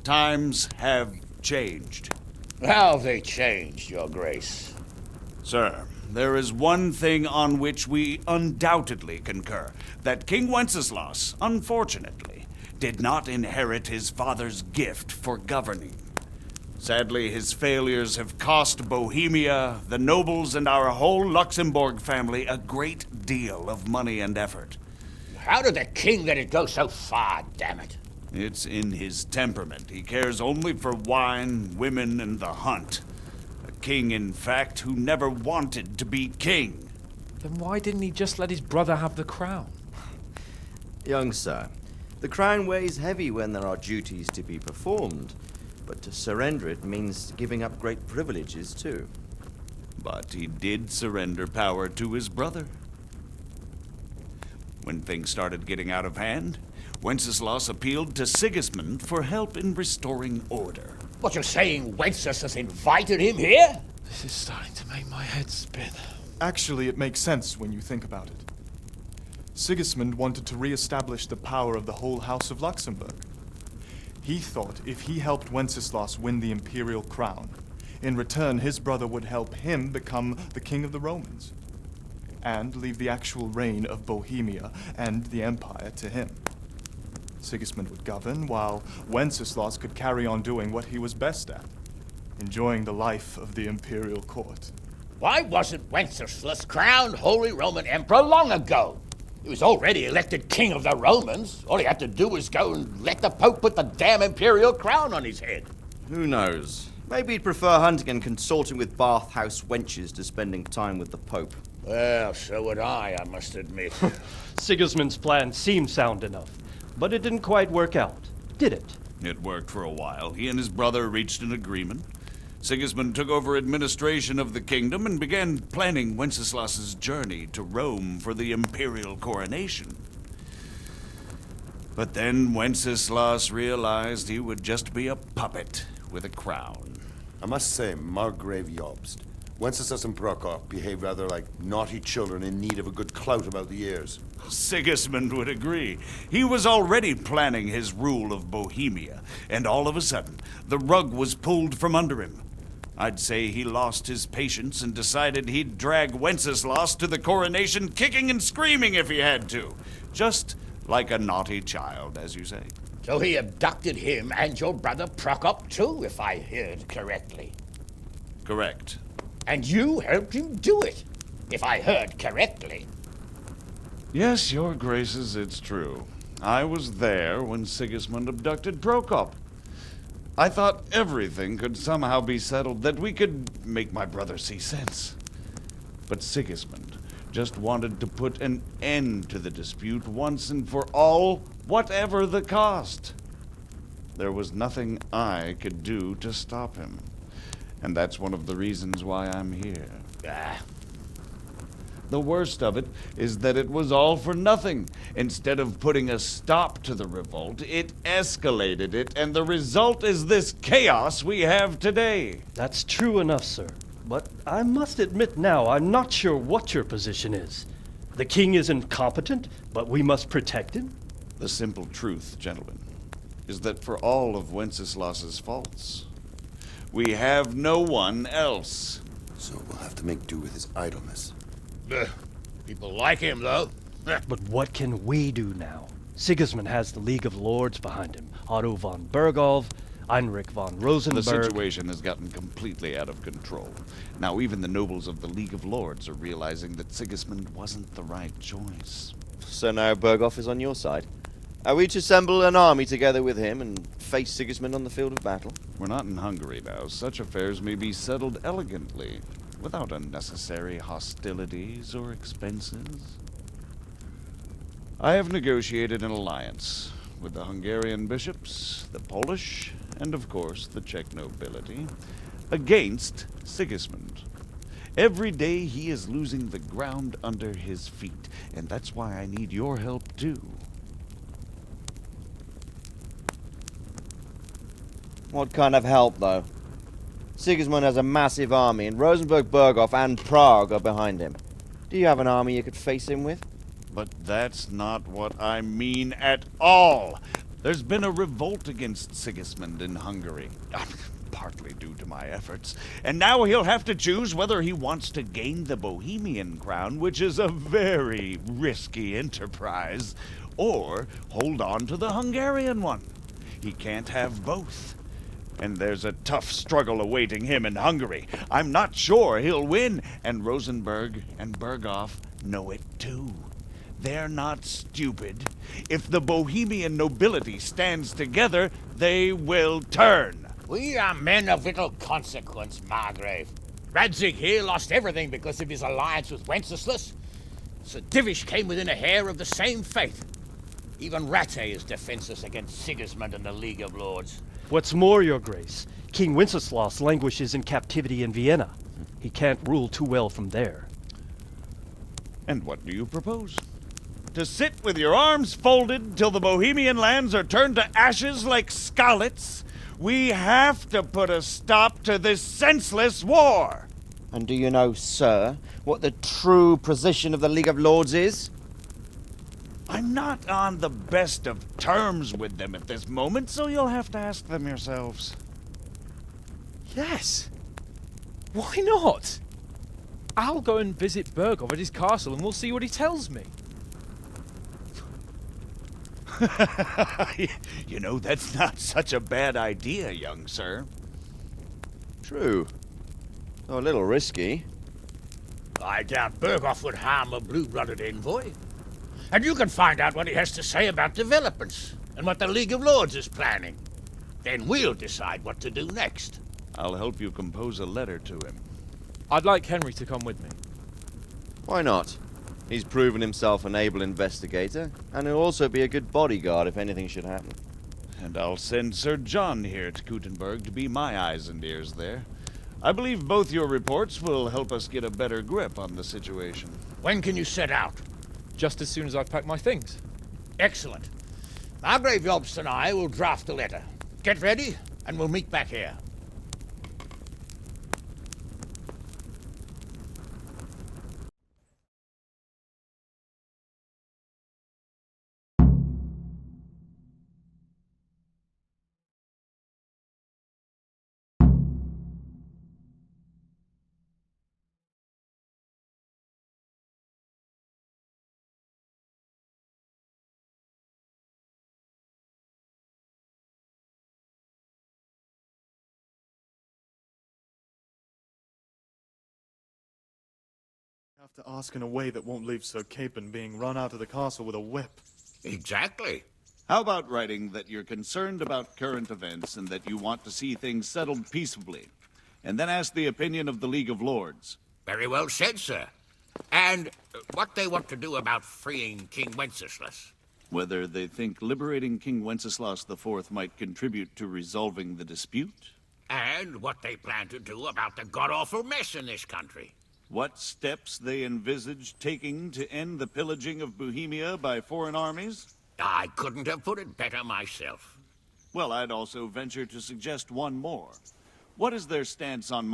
times have changed. How have they changed, Your Grace? Sir, there is one thing on which we undoubtedly concur, that King Wenceslas, unfortunately, did not inherit his father's gift for governing. Sadly, his failures have cost Bohemia, the nobles, and our whole Luxembourg family a great deal of money and effort. How did the king let it go so far, damn it? It's in his temperament. He cares only for wine, women, and the hunt. A king, in fact, who never wanted to be king. Then why didn't he just let his brother have the crown? Young sir, the crown weighs heavy when there are duties to be performed. But to surrender it means giving up great privileges, too. But he did surrender power to his brother. When things started getting out of hand, Wenceslas appealed to Sigismund for help in restoring order. What, you're saying Wenceslas has invited him here? This is starting to make my head spin. Actually, it makes sense when you think about it. Sigismund wanted to re-establish the power of the whole House of Luxembourg. He thought if he helped Wenceslas win the imperial crown, in return his brother would help him become the king of the Romans, and leave the actual reign of Bohemia and the empire to him. Sigismund would govern, while Wenceslas could carry on doing what he was best at, enjoying the life of the imperial court. Why wasn't Wenceslas crowned Holy Roman Emperor long ago? He was already elected king of the Romans. All he had to do was go and let the Pope put the damn imperial crown on his head. Who knows? Maybe he'd prefer hunting and consorting with bathhouse wenches to spending time with the Pope. Well, so would I must admit. Sigismund's plan seemed sound enough, but it didn't quite work out, did it? It worked for a while. He and his brother reached an agreement. Sigismund took over administration of the kingdom and began planning Wenceslas's journey to Rome for the imperial coronation. But then Wenceslas realized he would just be a puppet with a crown. I must say, Margrave Jobst, Wenceslas and Prokop behave rather like naughty children in need of a good clout about the ears. Sigismund would agree. He was already planning his rule of Bohemia, and all of a sudden, the rug was pulled from under him. I'd say he lost his patience and decided he'd drag Wenceslas to the coronation kicking and screaming if he had to. Just like a naughty child, as you say. So he abducted him and your brother Prokop too, if I heard correctly. Correct. And you helped him do it, if I heard correctly. Yes, Your Graces, it's true. I was there when Sigismund abducted Prokop. I thought everything could somehow be settled, that we could make my brother see sense. But Sigismund just wanted to put an end to the dispute once and for all, whatever the cost. There was nothing I could do to stop him. And that's one of the reasons why I'm here. The worst of it is that it was all for nothing. Instead of putting a stop to the revolt, it escalated it, and the result is this chaos we have today. That's true enough, sir. But I must admit now, I'm not sure what your position is. The king is incompetent, but we must protect him? The simple truth, gentlemen, is that for all of Wenceslas's faults, we have no one else. So we'll have to make do with his idleness. People like him, though. But what can we do now? Sigismund has the League of Lords behind him. Otto von Bergolf, Heinrich von Rosenberg. The situation has gotten completely out of control. Now even the nobles of the League of Lords are realizing that Sigismund wasn't the right choice. So now Bergolf is on your side. Are we to assemble an army together with him and face Sigismund on the field of battle? We're not in Hungary now. Such affairs may be settled elegantly, without unnecessary hostilities or expenses. I have negotiated an alliance with the Hungarian bishops, the Polish, and of course the Czech nobility, against Sigismund. Every day he is losing the ground under his feet, and that's why I need your help too. What kind of help, though? Sigismund has a massive army, and Rosenberg, Berghoff, and Prague are behind him. Do you have an army you could face him with? But that's not what I mean at all. There's been a revolt against Sigismund in Hungary, partly due to my efforts, and now he'll have to choose whether he wants to gain the Bohemian crown, which is a very risky enterprise, or hold on to the Hungarian one. He can't have both. And there's a tough struggle awaiting him in Hungary. I'm not sure he'll win, and Rosenberg and Berghoff know it too. They're not stupid. If the Bohemian nobility stands together, they will turn. We are men of little consequence, Margrave. Radzig here lost everything because of his alliance with Wenceslas. Sir Divish came within a hair of the same fate. Even Rattay is defenseless against Sigismund and the League of Lords. What's more, Your Grace, King Wenceslas languishes in captivity in Vienna. He can't rule too well from there. And what do you propose? To sit with your arms folded till the Bohemian lands are turned to ashes like Skalitz? We have to put a stop to this senseless war! And do you know, sir, what the true position of the League of Lords is? I'm not on the best of terms with them at this moment, so you'll have to ask them yourselves. Yes. Why not? I'll go and visit Berghoff at his castle and we'll see what he tells me. You know, that's not such a bad idea, young sir. True. Though a little risky. I doubt Berghoff would harm a blue-blooded envoy. And you can find out what he has to say about developments and what the League of Lords is planning. Then we'll decide what to do next. I'll help you compose a letter to him. I'd like Henry to come with me. Why not? He's proven himself an able investigator, and he'll also be a good bodyguard if anything should happen. And I'll send Sir John here to Kuttenberg to be my eyes and ears there. I believe both your reports will help us get a better grip on the situation. When can you set out? Just as soon as I've packed my things. Excellent. Margrave Jobst and I will draft a letter. Get ready, and we'll meet back here. Have to ask in a way that won't leave Sir Capon being run out of the castle with a whip. Exactly. How about writing that you're concerned about current events and that you want to see things settled peaceably? And then ask the opinion of the League of Lords. Very well said, sir. And what they want to do about freeing King Wenceslas. Whether they think liberating King Wenceslas IV might contribute to resolving the dispute? And what they plan to do about the god-awful mess in this country. What steps they envisage taking to end the pillaging of Bohemia by foreign armies? I couldn't have put it better myself. Well, I'd also venture to suggest one more. What is their stance on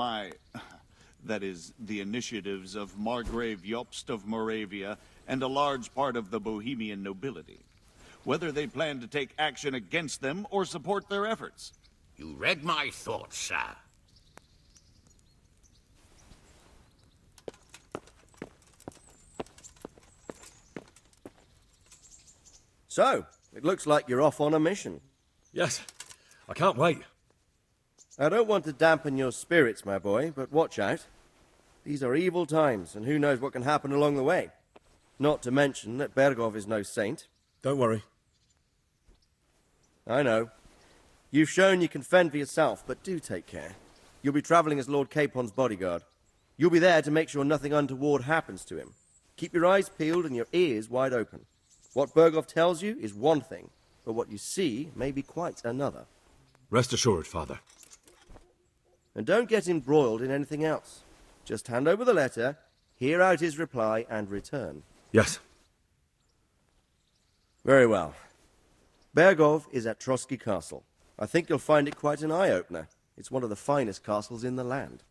that is, the initiatives of Margrave Jobst of Moravia and a large part of the Bohemian nobility? Whether they plan to take action against them or support their efforts? You read my thoughts, sir. So, it looks like you're off on a mission. Yes, I can't wait. I don't want to dampen your spirits, my boy, but watch out. These are evil times, and who knows what can happen along the way. Not to mention that Bergov is no saint. Don't worry. I know. You've shown you can fend for yourself, but do take care. You'll be travelling as Lord Capon's bodyguard. You'll be there to make sure nothing untoward happens to him. Keep your eyes peeled and your ears wide open. What Bergov tells you is one thing, but what you see may be quite another. Rest assured, Father. And don't get embroiled in anything else. Just hand over the letter, hear out his reply, and return. Yes. Very well. Bergov is at Trotsky Castle. I think you'll find it quite an eye-opener. It's one of the finest castles in the land.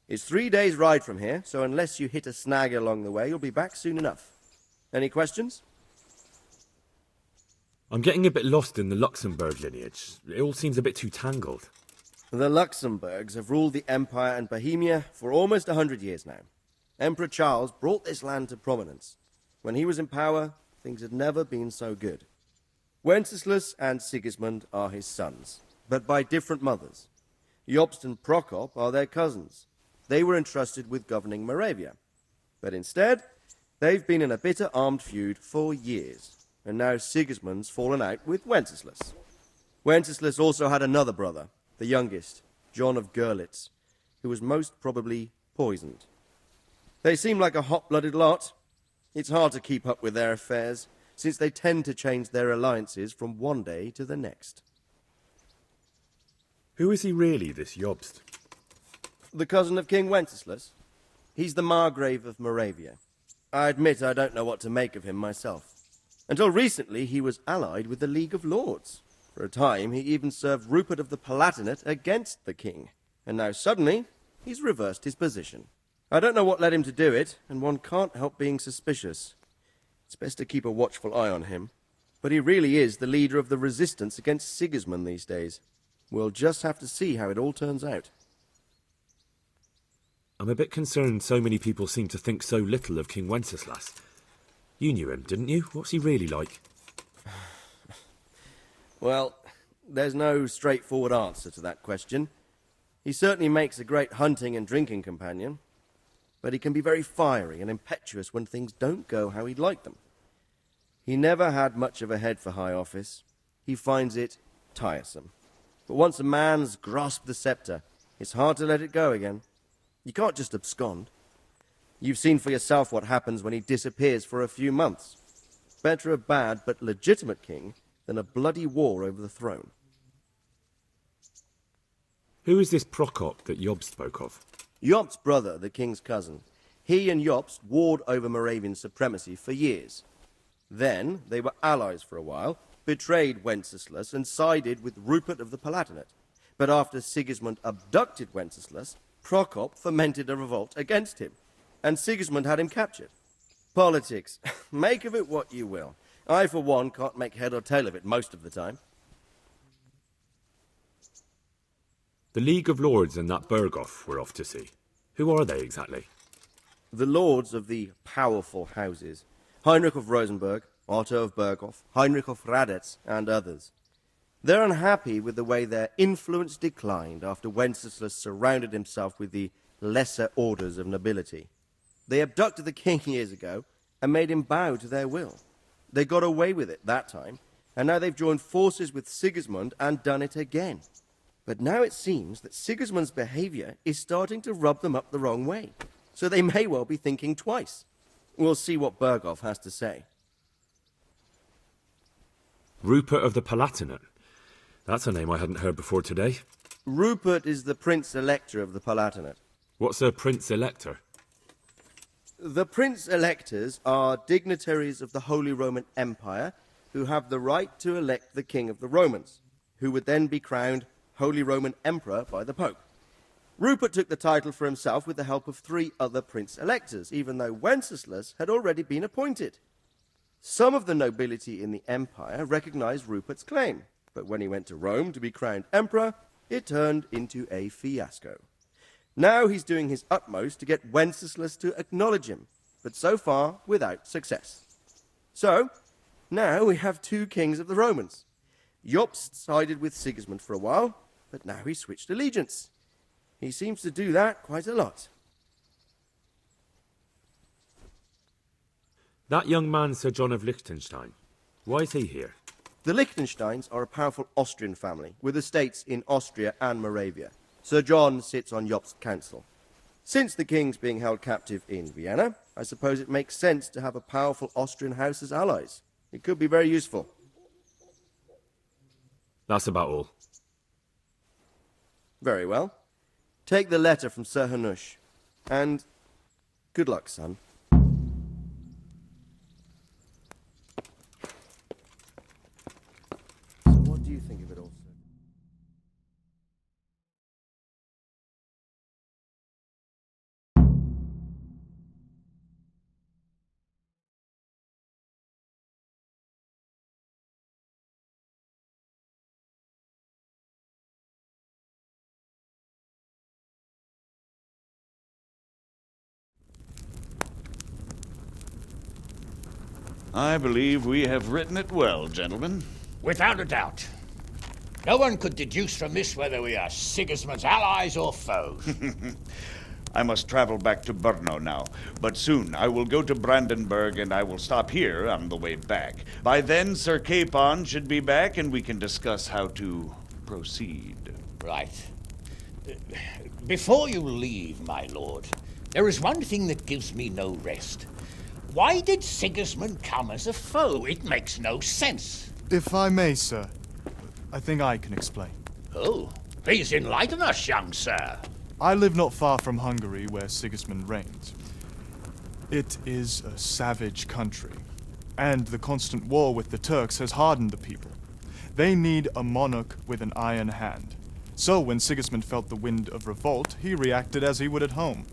It's 3 days' ride from here, so unless you hit a snag along the way, you'll be back soon enough. Any questions? I'm getting a bit lost in the Luxembourg lineage. It all seems a bit too tangled. The Luxembourgs have ruled the Empire and Bohemia for almost 100 years now. Emperor Charles brought this land to prominence. When he was in power, things had never been so good. Wenceslas and Sigismund are his sons, but by different mothers. Jobst and Prokop are their cousins. They were entrusted with governing Moravia. But instead, they've been in a bitter armed feud for years, and now Sigismund's fallen out with Wenceslas. Wenceslas also had another brother, the youngest, John of Görlitz, who was most probably poisoned. They seem like a hot-blooded lot. It's hard to keep up with their affairs, since they tend to change their alliances from one day to the next. Who is he really, this Jobst? The cousin of King Wenceslas. He's the Margrave of Moravia. I admit I don't know what to make of him myself. Until recently, he was allied with the League of Lords. For a time, he even served Rupert of the Palatinate against the king. And now suddenly, he's reversed his position. I don't know what led him to do it, and one can't help being suspicious. It's best to keep a watchful eye on him. But he really is the leader of the resistance against Sigismund these days. We'll just have to see how it all turns out. I'm a bit concerned so many people seem to think so little of King Wenceslas. You knew him, didn't you? What's he really like? Well, there's no straightforward answer to that question. He certainly makes a great hunting and drinking companion, but he can be very fiery and impetuous when things don't go how he'd like them. He never had much of a head for high office. He finds it tiresome. But once a man's grasped the scepter, it's hard to let it go again. You can't just abscond. You've seen for yourself what happens when he disappears for a few months. Better a bad but legitimate king than a bloody war over the throne. Who is this Prokop that Job spoke of? Jobst's brother, the king's cousin. He and Jobst warred over Moravian supremacy for years. Then they were allies for a while, betrayed Wenceslas and sided with Rupert of the Palatinate. But after Sigismund abducted Wenceslas, Prokop fomented a revolt against him, and Sigismund had him captured. Politics. Make of it what you will. I, for one, can't make head or tail of it most of the time. The League of Lords and that Berghoff we're off to see. Who are they exactly? The lords of the powerful houses. Heinrich of Rosenberg, Otto of Berghoff, Heinrich of Radetz, and others. They're unhappy with the way their influence declined after Wenceslas surrounded himself with the lesser orders of nobility. They abducted the king years ago and made him bow to their will. They got away with it that time, and now they've joined forces with Sigismund and done it again. But now it seems that Sigismund's behavior is starting to rub them up the wrong way, so they may well be thinking twice. We'll see what Berghoff has to say. Rupert of the Palatinate. That's a name I hadn't heard before today. Rupert is the Prince Elector of the Palatinate. What's a Prince Elector? The Prince Electors are dignitaries of the Holy Roman Empire who have the right to elect the King of the Romans, who would then be crowned Holy Roman Emperor by the Pope. Rupert took the title for himself with the help of 3 other Prince Electors, even though Wenceslas had already been appointed. Some of the nobility in the empire recognized Rupert's claim, but when he went to Rome to be crowned emperor, it turned into a fiasco. Now he's doing his utmost to get Wenceslas to acknowledge him, but so far without success. So, now we have 2 kings of the Romans. Jobst sided with Sigismund for a while, but now he's switched allegiance. He seems to do that quite a lot. That young man, Sir John of Liechtenstein. Why is he here? The Liechtensteins are a powerful Austrian family with estates in Austria and Moravia. Sir John sits on Jobst's council. Since the king's being held captive in Vienna, I suppose it makes sense to have a powerful Austrian house as allies. It could be very useful. That's about all. Very well. Take the letter from Sir Hanush. And good luck, son. So what do you think of it all, sir? I believe we have written it well, gentlemen. Without a doubt. No one could deduce from this whether we are Sigismund's allies or foes. I must travel back to Brno now, but soon I will go to Brandenburg and I will stop here on the way back. By then, Sir Capon should be back and we can discuss how to proceed. Right. Before you leave, my lord, there is one thing that gives me no rest. Why did Sigismund come as a foe? It makes no sense. If I may, sir, I think I can explain. Oh, please enlighten us, young sir. I live not far from Hungary, where Sigismund reigns. It is a savage country, and the constant war with the Turks has hardened the people. They need a monarch with an iron hand. So when Sigismund felt the wind of revolt, he reacted as he would at home.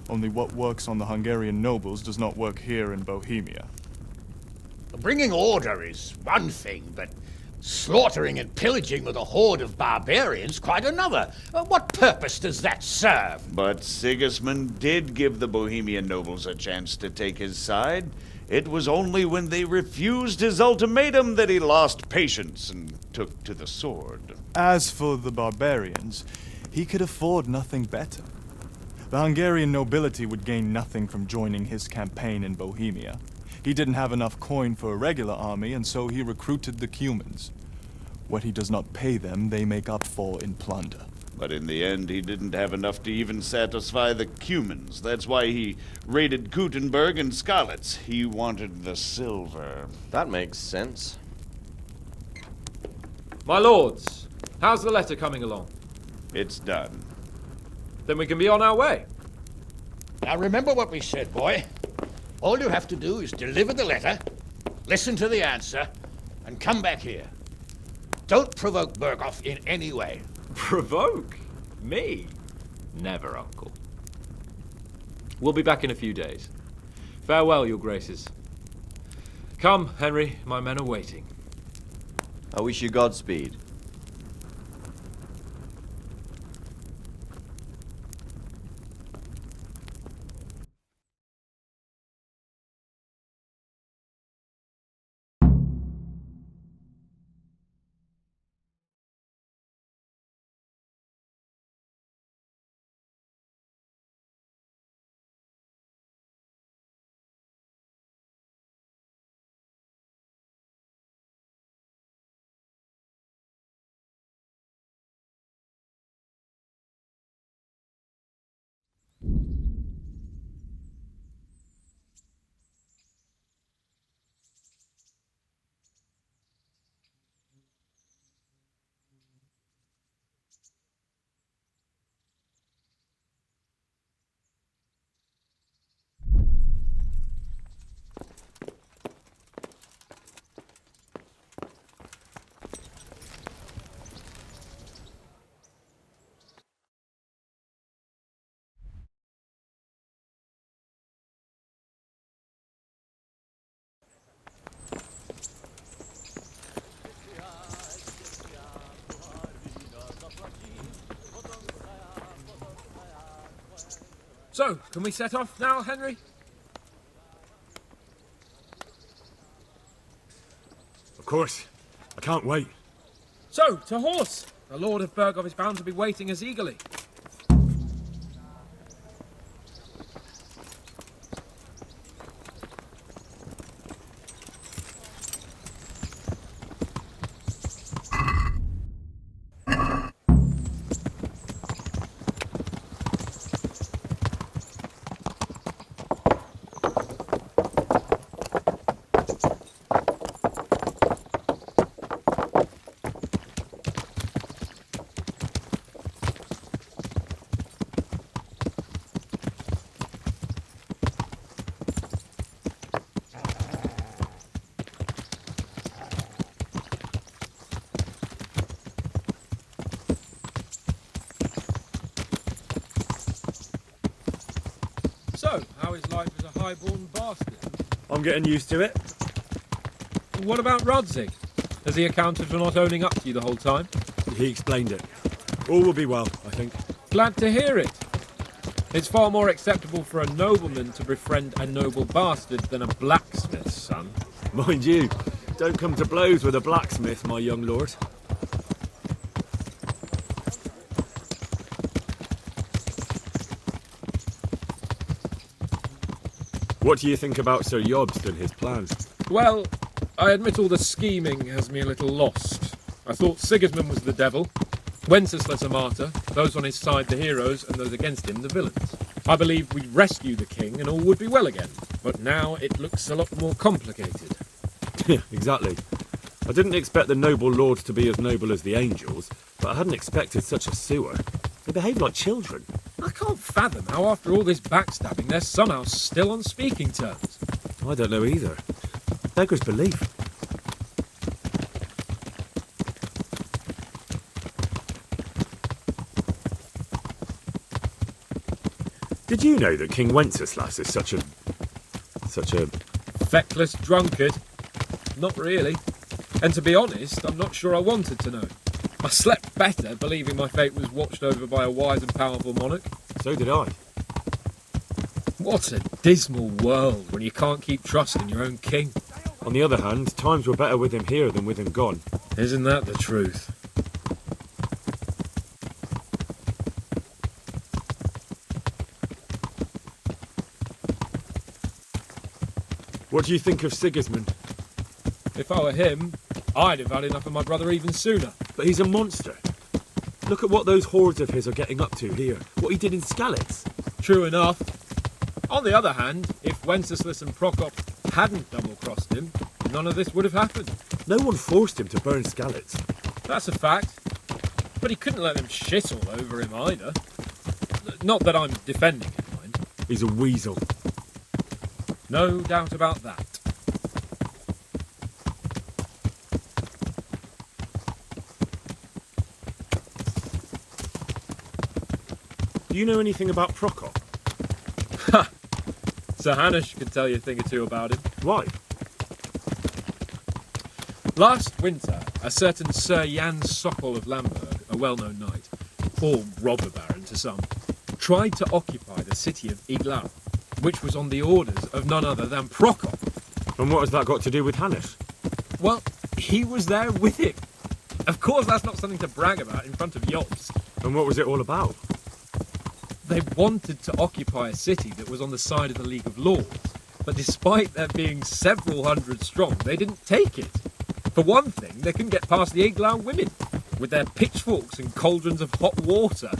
Only what works on the Hungarian nobles does not work here in Bohemia. Bringing order is one thing, but slaughtering and pillaging with a horde of barbarians quite another. What purpose does that serve? But Sigismund did give the Bohemian nobles a chance to take his side. It was only when they refused his ultimatum that he lost patience and took to the sword. As for the barbarians, he could afford nothing better. The Hungarian nobility would gain nothing from joining his campaign in Bohemia. He didn't have enough coin for a regular army, and so he recruited the Cumans. What he does not pay them, they make up for in plunder. But in the end, he didn't have enough to even satisfy the Cumans. That's why he raided Gutenberg and Skalitz. He wanted the silver. That makes sense. My lords, how's the letter coming along? It's done. Then we can be on our way. Now remember what we said, boy. All you have to do is deliver the letter, listen to the answer, and come back here. Don't provoke Berghoff in any way. Provoke? Me? Never, Uncle. We'll be back in a few days. Farewell, your graces. Come, Henry, my men are waiting. I wish you Godspeed. So, can we set off now, Henry? Of course. I can't wait. So, to horse! The Lord of Burgov is bound to be waiting us eagerly. So, how is life as a highborn bastard? I'm getting used to it. What about Rodzig? Has he accounted for not owning up to you the whole time? He explained it. All will be well, I think. Glad to hear it. It's far more acceptable for a nobleman to befriend a noble bastard than a blacksmith's son. Mind you, don't come to blows with a blacksmith, my young lord. What do you think about Sir Jobst and his plans? Well, I admit all the scheming has me a little lost. I thought Sigismund was the devil, Wenceslas a martyr, those on his side the heroes, and those against him the villains. I believed we'd rescue the king and all would be well again, but now it looks a lot more complicated. Yeah, exactly. I didn't expect the noble lords to be as noble as the angels, but I hadn't expected such a sewer. They behave like children. I can't fathom how after all this backstabbing they're somehow still on speaking terms. I don't know either. Beggars belief. Did you know that King Wenceslas is such a feckless drunkard? Not really. And to be honest, I'm not sure I wanted to know. I slept better believing my fate was watched over by a wise and powerful monarch. So did I. What a dismal world when you can't keep trusting your own king. On the other hand, times were better with him here than with him gone. Isn't that the truth? What do you think of Sigismund? If I were him, I'd have had enough of my brother even sooner. But he's a monster. Look at what those hordes of his are getting up to here. What he did in Skalitz. True enough. On the other hand, if Wenceslas and Prokop hadn't double-crossed him, none of this would have happened. No one forced him to burn Skalitz. That's a fact. But he couldn't let them shit all over him either. Not that I'm defending him, mind. He's a weasel. No doubt about that. Do you know anything about Prokop? Ha! Sir Hanush could tell you a thing or two about him. Why? Last winter, a certain Sir Jan Sokol of Lamberg, a well-known knight, or robber baron to some, tried to occupy the city of Iglau, which was on the orders of none other than Prokop. And what has that got to do with Hanush? Well, he was there with him. Of course, that's not something to brag about in front of Jobst. And what was it all about? They wanted to occupy a city that was on the side of the League of Lords, but despite there being several hundred strong, they didn't take it. For one thing, they couldn't get past the Iglau women, with their pitchforks and cauldrons of hot water.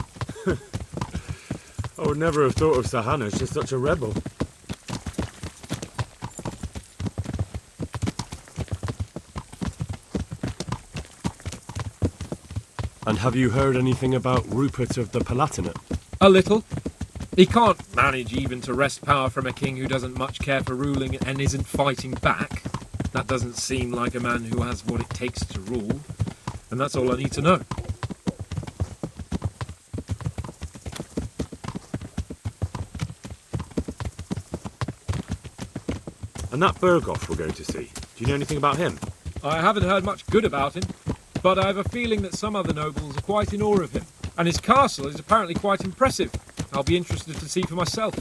I would never have thought of Sir Hanush as such a rebel. And have you heard anything about Rupert of the Palatinate? A little. He can't manage even to wrest power from a king who doesn't much care for ruling and isn't fighting back. That doesn't seem like a man who has what it takes to rule. And that's all I need to know. And that Berghoff we're going to see, do you know anything about him? I haven't heard much good about him, but I have a feeling that some other nobles are quite in awe of him. And his castle is apparently quite impressive. I'll be interested to see for myself.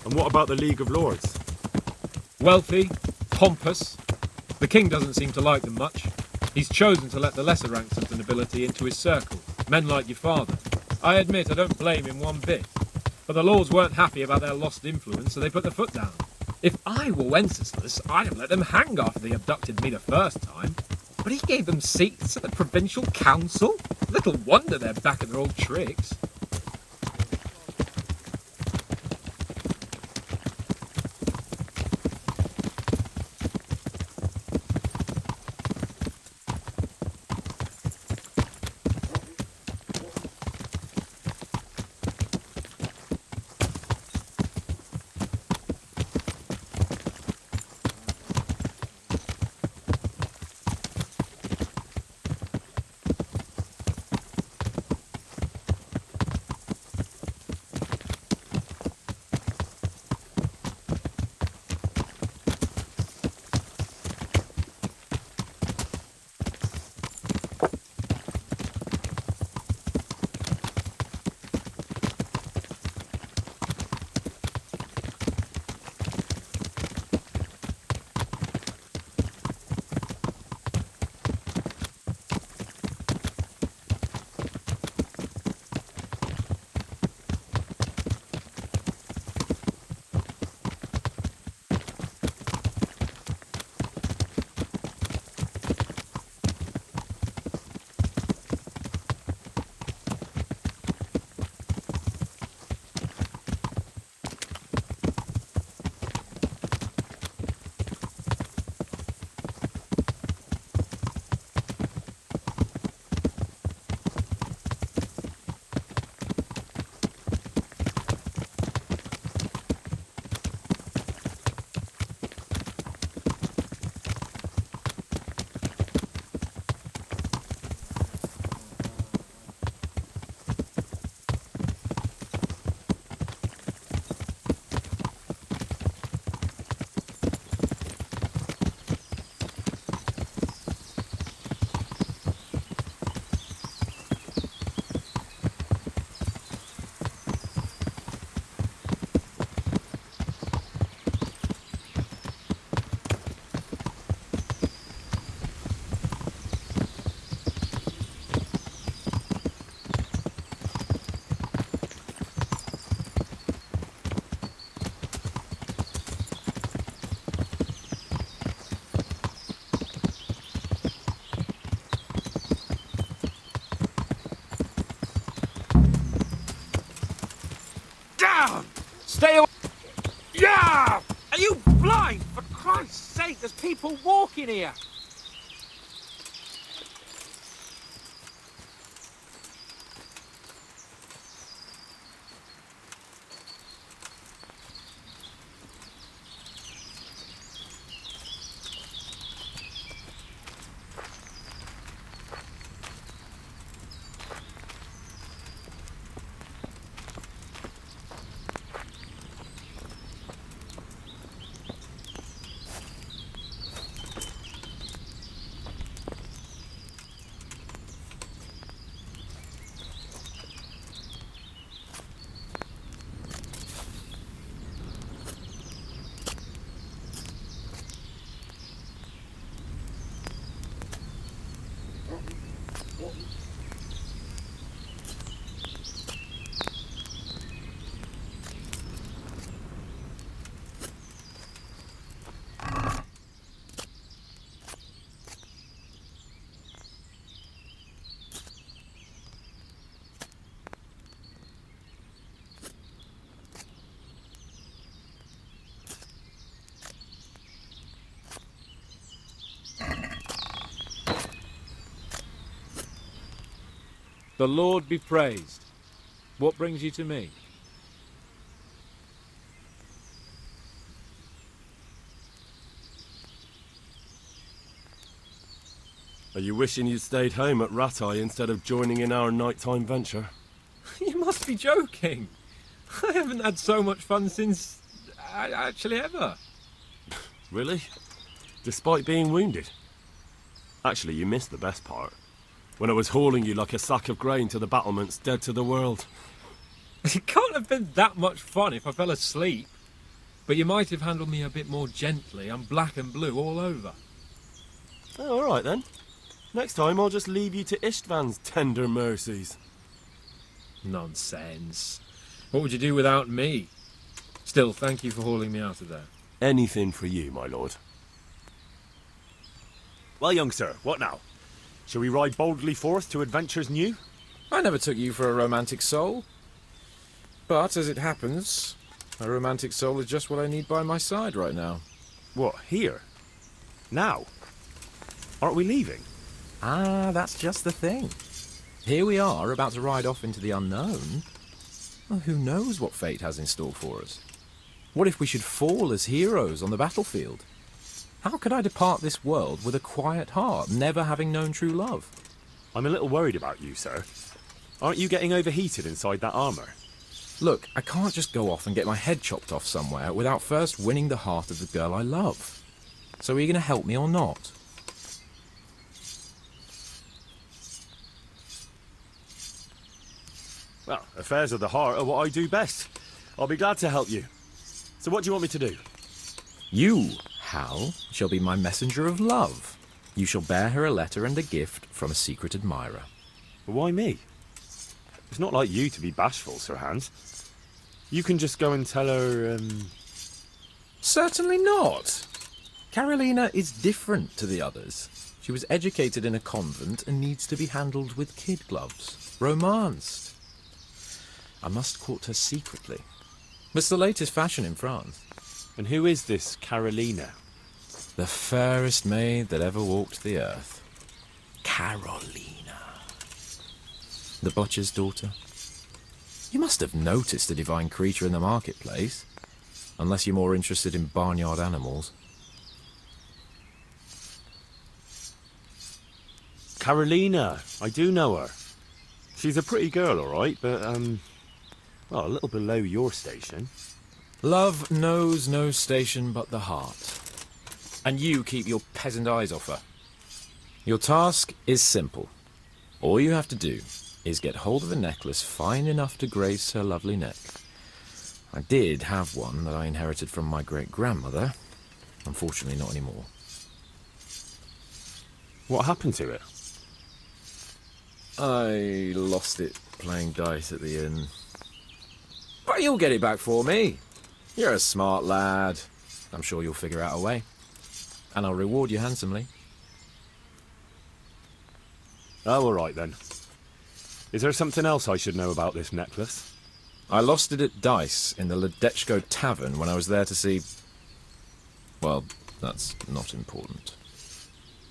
And what about the League of Lords? Wealthy, pompous. The king doesn't seem to like them much. He's chosen to let the lesser ranks of the nobility into his circle, men like your father. I admit I don't blame him one bit. But the lords weren't happy about their lost influence, so they put their foot down. If I were Wenceslas, I'd have let them hang after they abducted me the first time. But he gave them seats at the provincial council. Little wonder they're back at their old tricks. Down! Stay away! Yeah! Are you blind? For Christ's sake, there's people walking here! The Lord be praised. What brings you to me? Are you wishing you'd stayed home at Rattay instead of joining in our nighttime venture? You must be joking. I haven't had so much fun since... actually ever. Really? despite being wounded. Actually, you missed the best part. When I was hauling you like a sack of grain to the battlements, dead to the world. It can't have been that much fun if I fell asleep. But you might have handled me a bit more gently. I'm black and blue all over. Oh, all right then. Next time I'll just leave you to Istvan's tender mercies. Nonsense. What would you do without me? Still, thank you for hauling me out of there. Anything for you, my lord. Well, young sir, what now? Shall we ride boldly forth to adventures new? I never took you for a romantic soul. But, as it happens, a romantic soul is just what I need by my side right now. What, here? Now? Aren't we leaving? Ah, that's just the thing. Here we are, about to ride off into the unknown. Well, who knows what fate has in store for us? What if we should fall as heroes on the battlefield? How could I depart this world with a quiet heart, never having known true love? I'm a little worried about you, sir. Aren't you getting overheated inside that armour? Look, I can't just go off and get my head chopped off somewhere without first winning the heart of the girl I love. So are you going to help me or not? Well, affairs of the heart are what I do best. I'll be glad to help you. So what do you want me to do? You, Hal, shall be my messenger of love. You shall bear her a letter and a gift from a secret admirer. But why me? It's not like you to be bashful, Sir Hans. You can just go and tell her, Certainly not. Carolina is different to the others. She was educated in a convent and needs to be handled with kid gloves. Romanced. I must court her secretly. It's the latest fashion in France. And who is this Carolina? The fairest maid that ever walked the earth. Carolina. The butcher's daughter. You must have noticed the divine creature in the marketplace. Unless you're more interested in barnyard animals. Carolina, I do know her. She's a pretty girl, all right, but, well, a little below your station. Love knows no station but the heart. And you keep your peasant eyes off her. Your task is simple. All you have to do is get hold of a necklace fine enough to grace her lovely neck. I did have one that I inherited from my great-grandmother. Unfortunately, not anymore. What happened to it? I lost it playing dice at the inn. But you'll get it back for me. You're a smart lad. I'm sure you'll figure out a way. And I'll reward you handsomely. Oh, all right then. Is there something else I should know about this necklace? I lost it at dice in the Ledechko Tavern when I was there to see... Well, that's not important.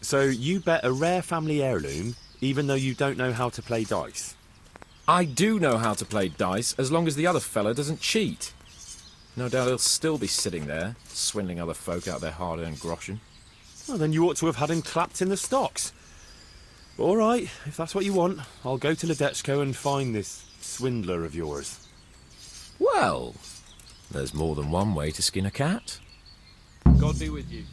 So you bet a rare family heirloom, even though you don't know how to play dice? I do know how to play dice, as long as the other fella doesn't cheat. No doubt he'll still be sitting there, swindling other folk out their hard-earned groschen. Well, then you ought to have had him clapped in the stocks. All right, if that's what you want, I'll go to Ledechko and find this swindler of yours. Well, there's more than one way to skin a cat. God be with you.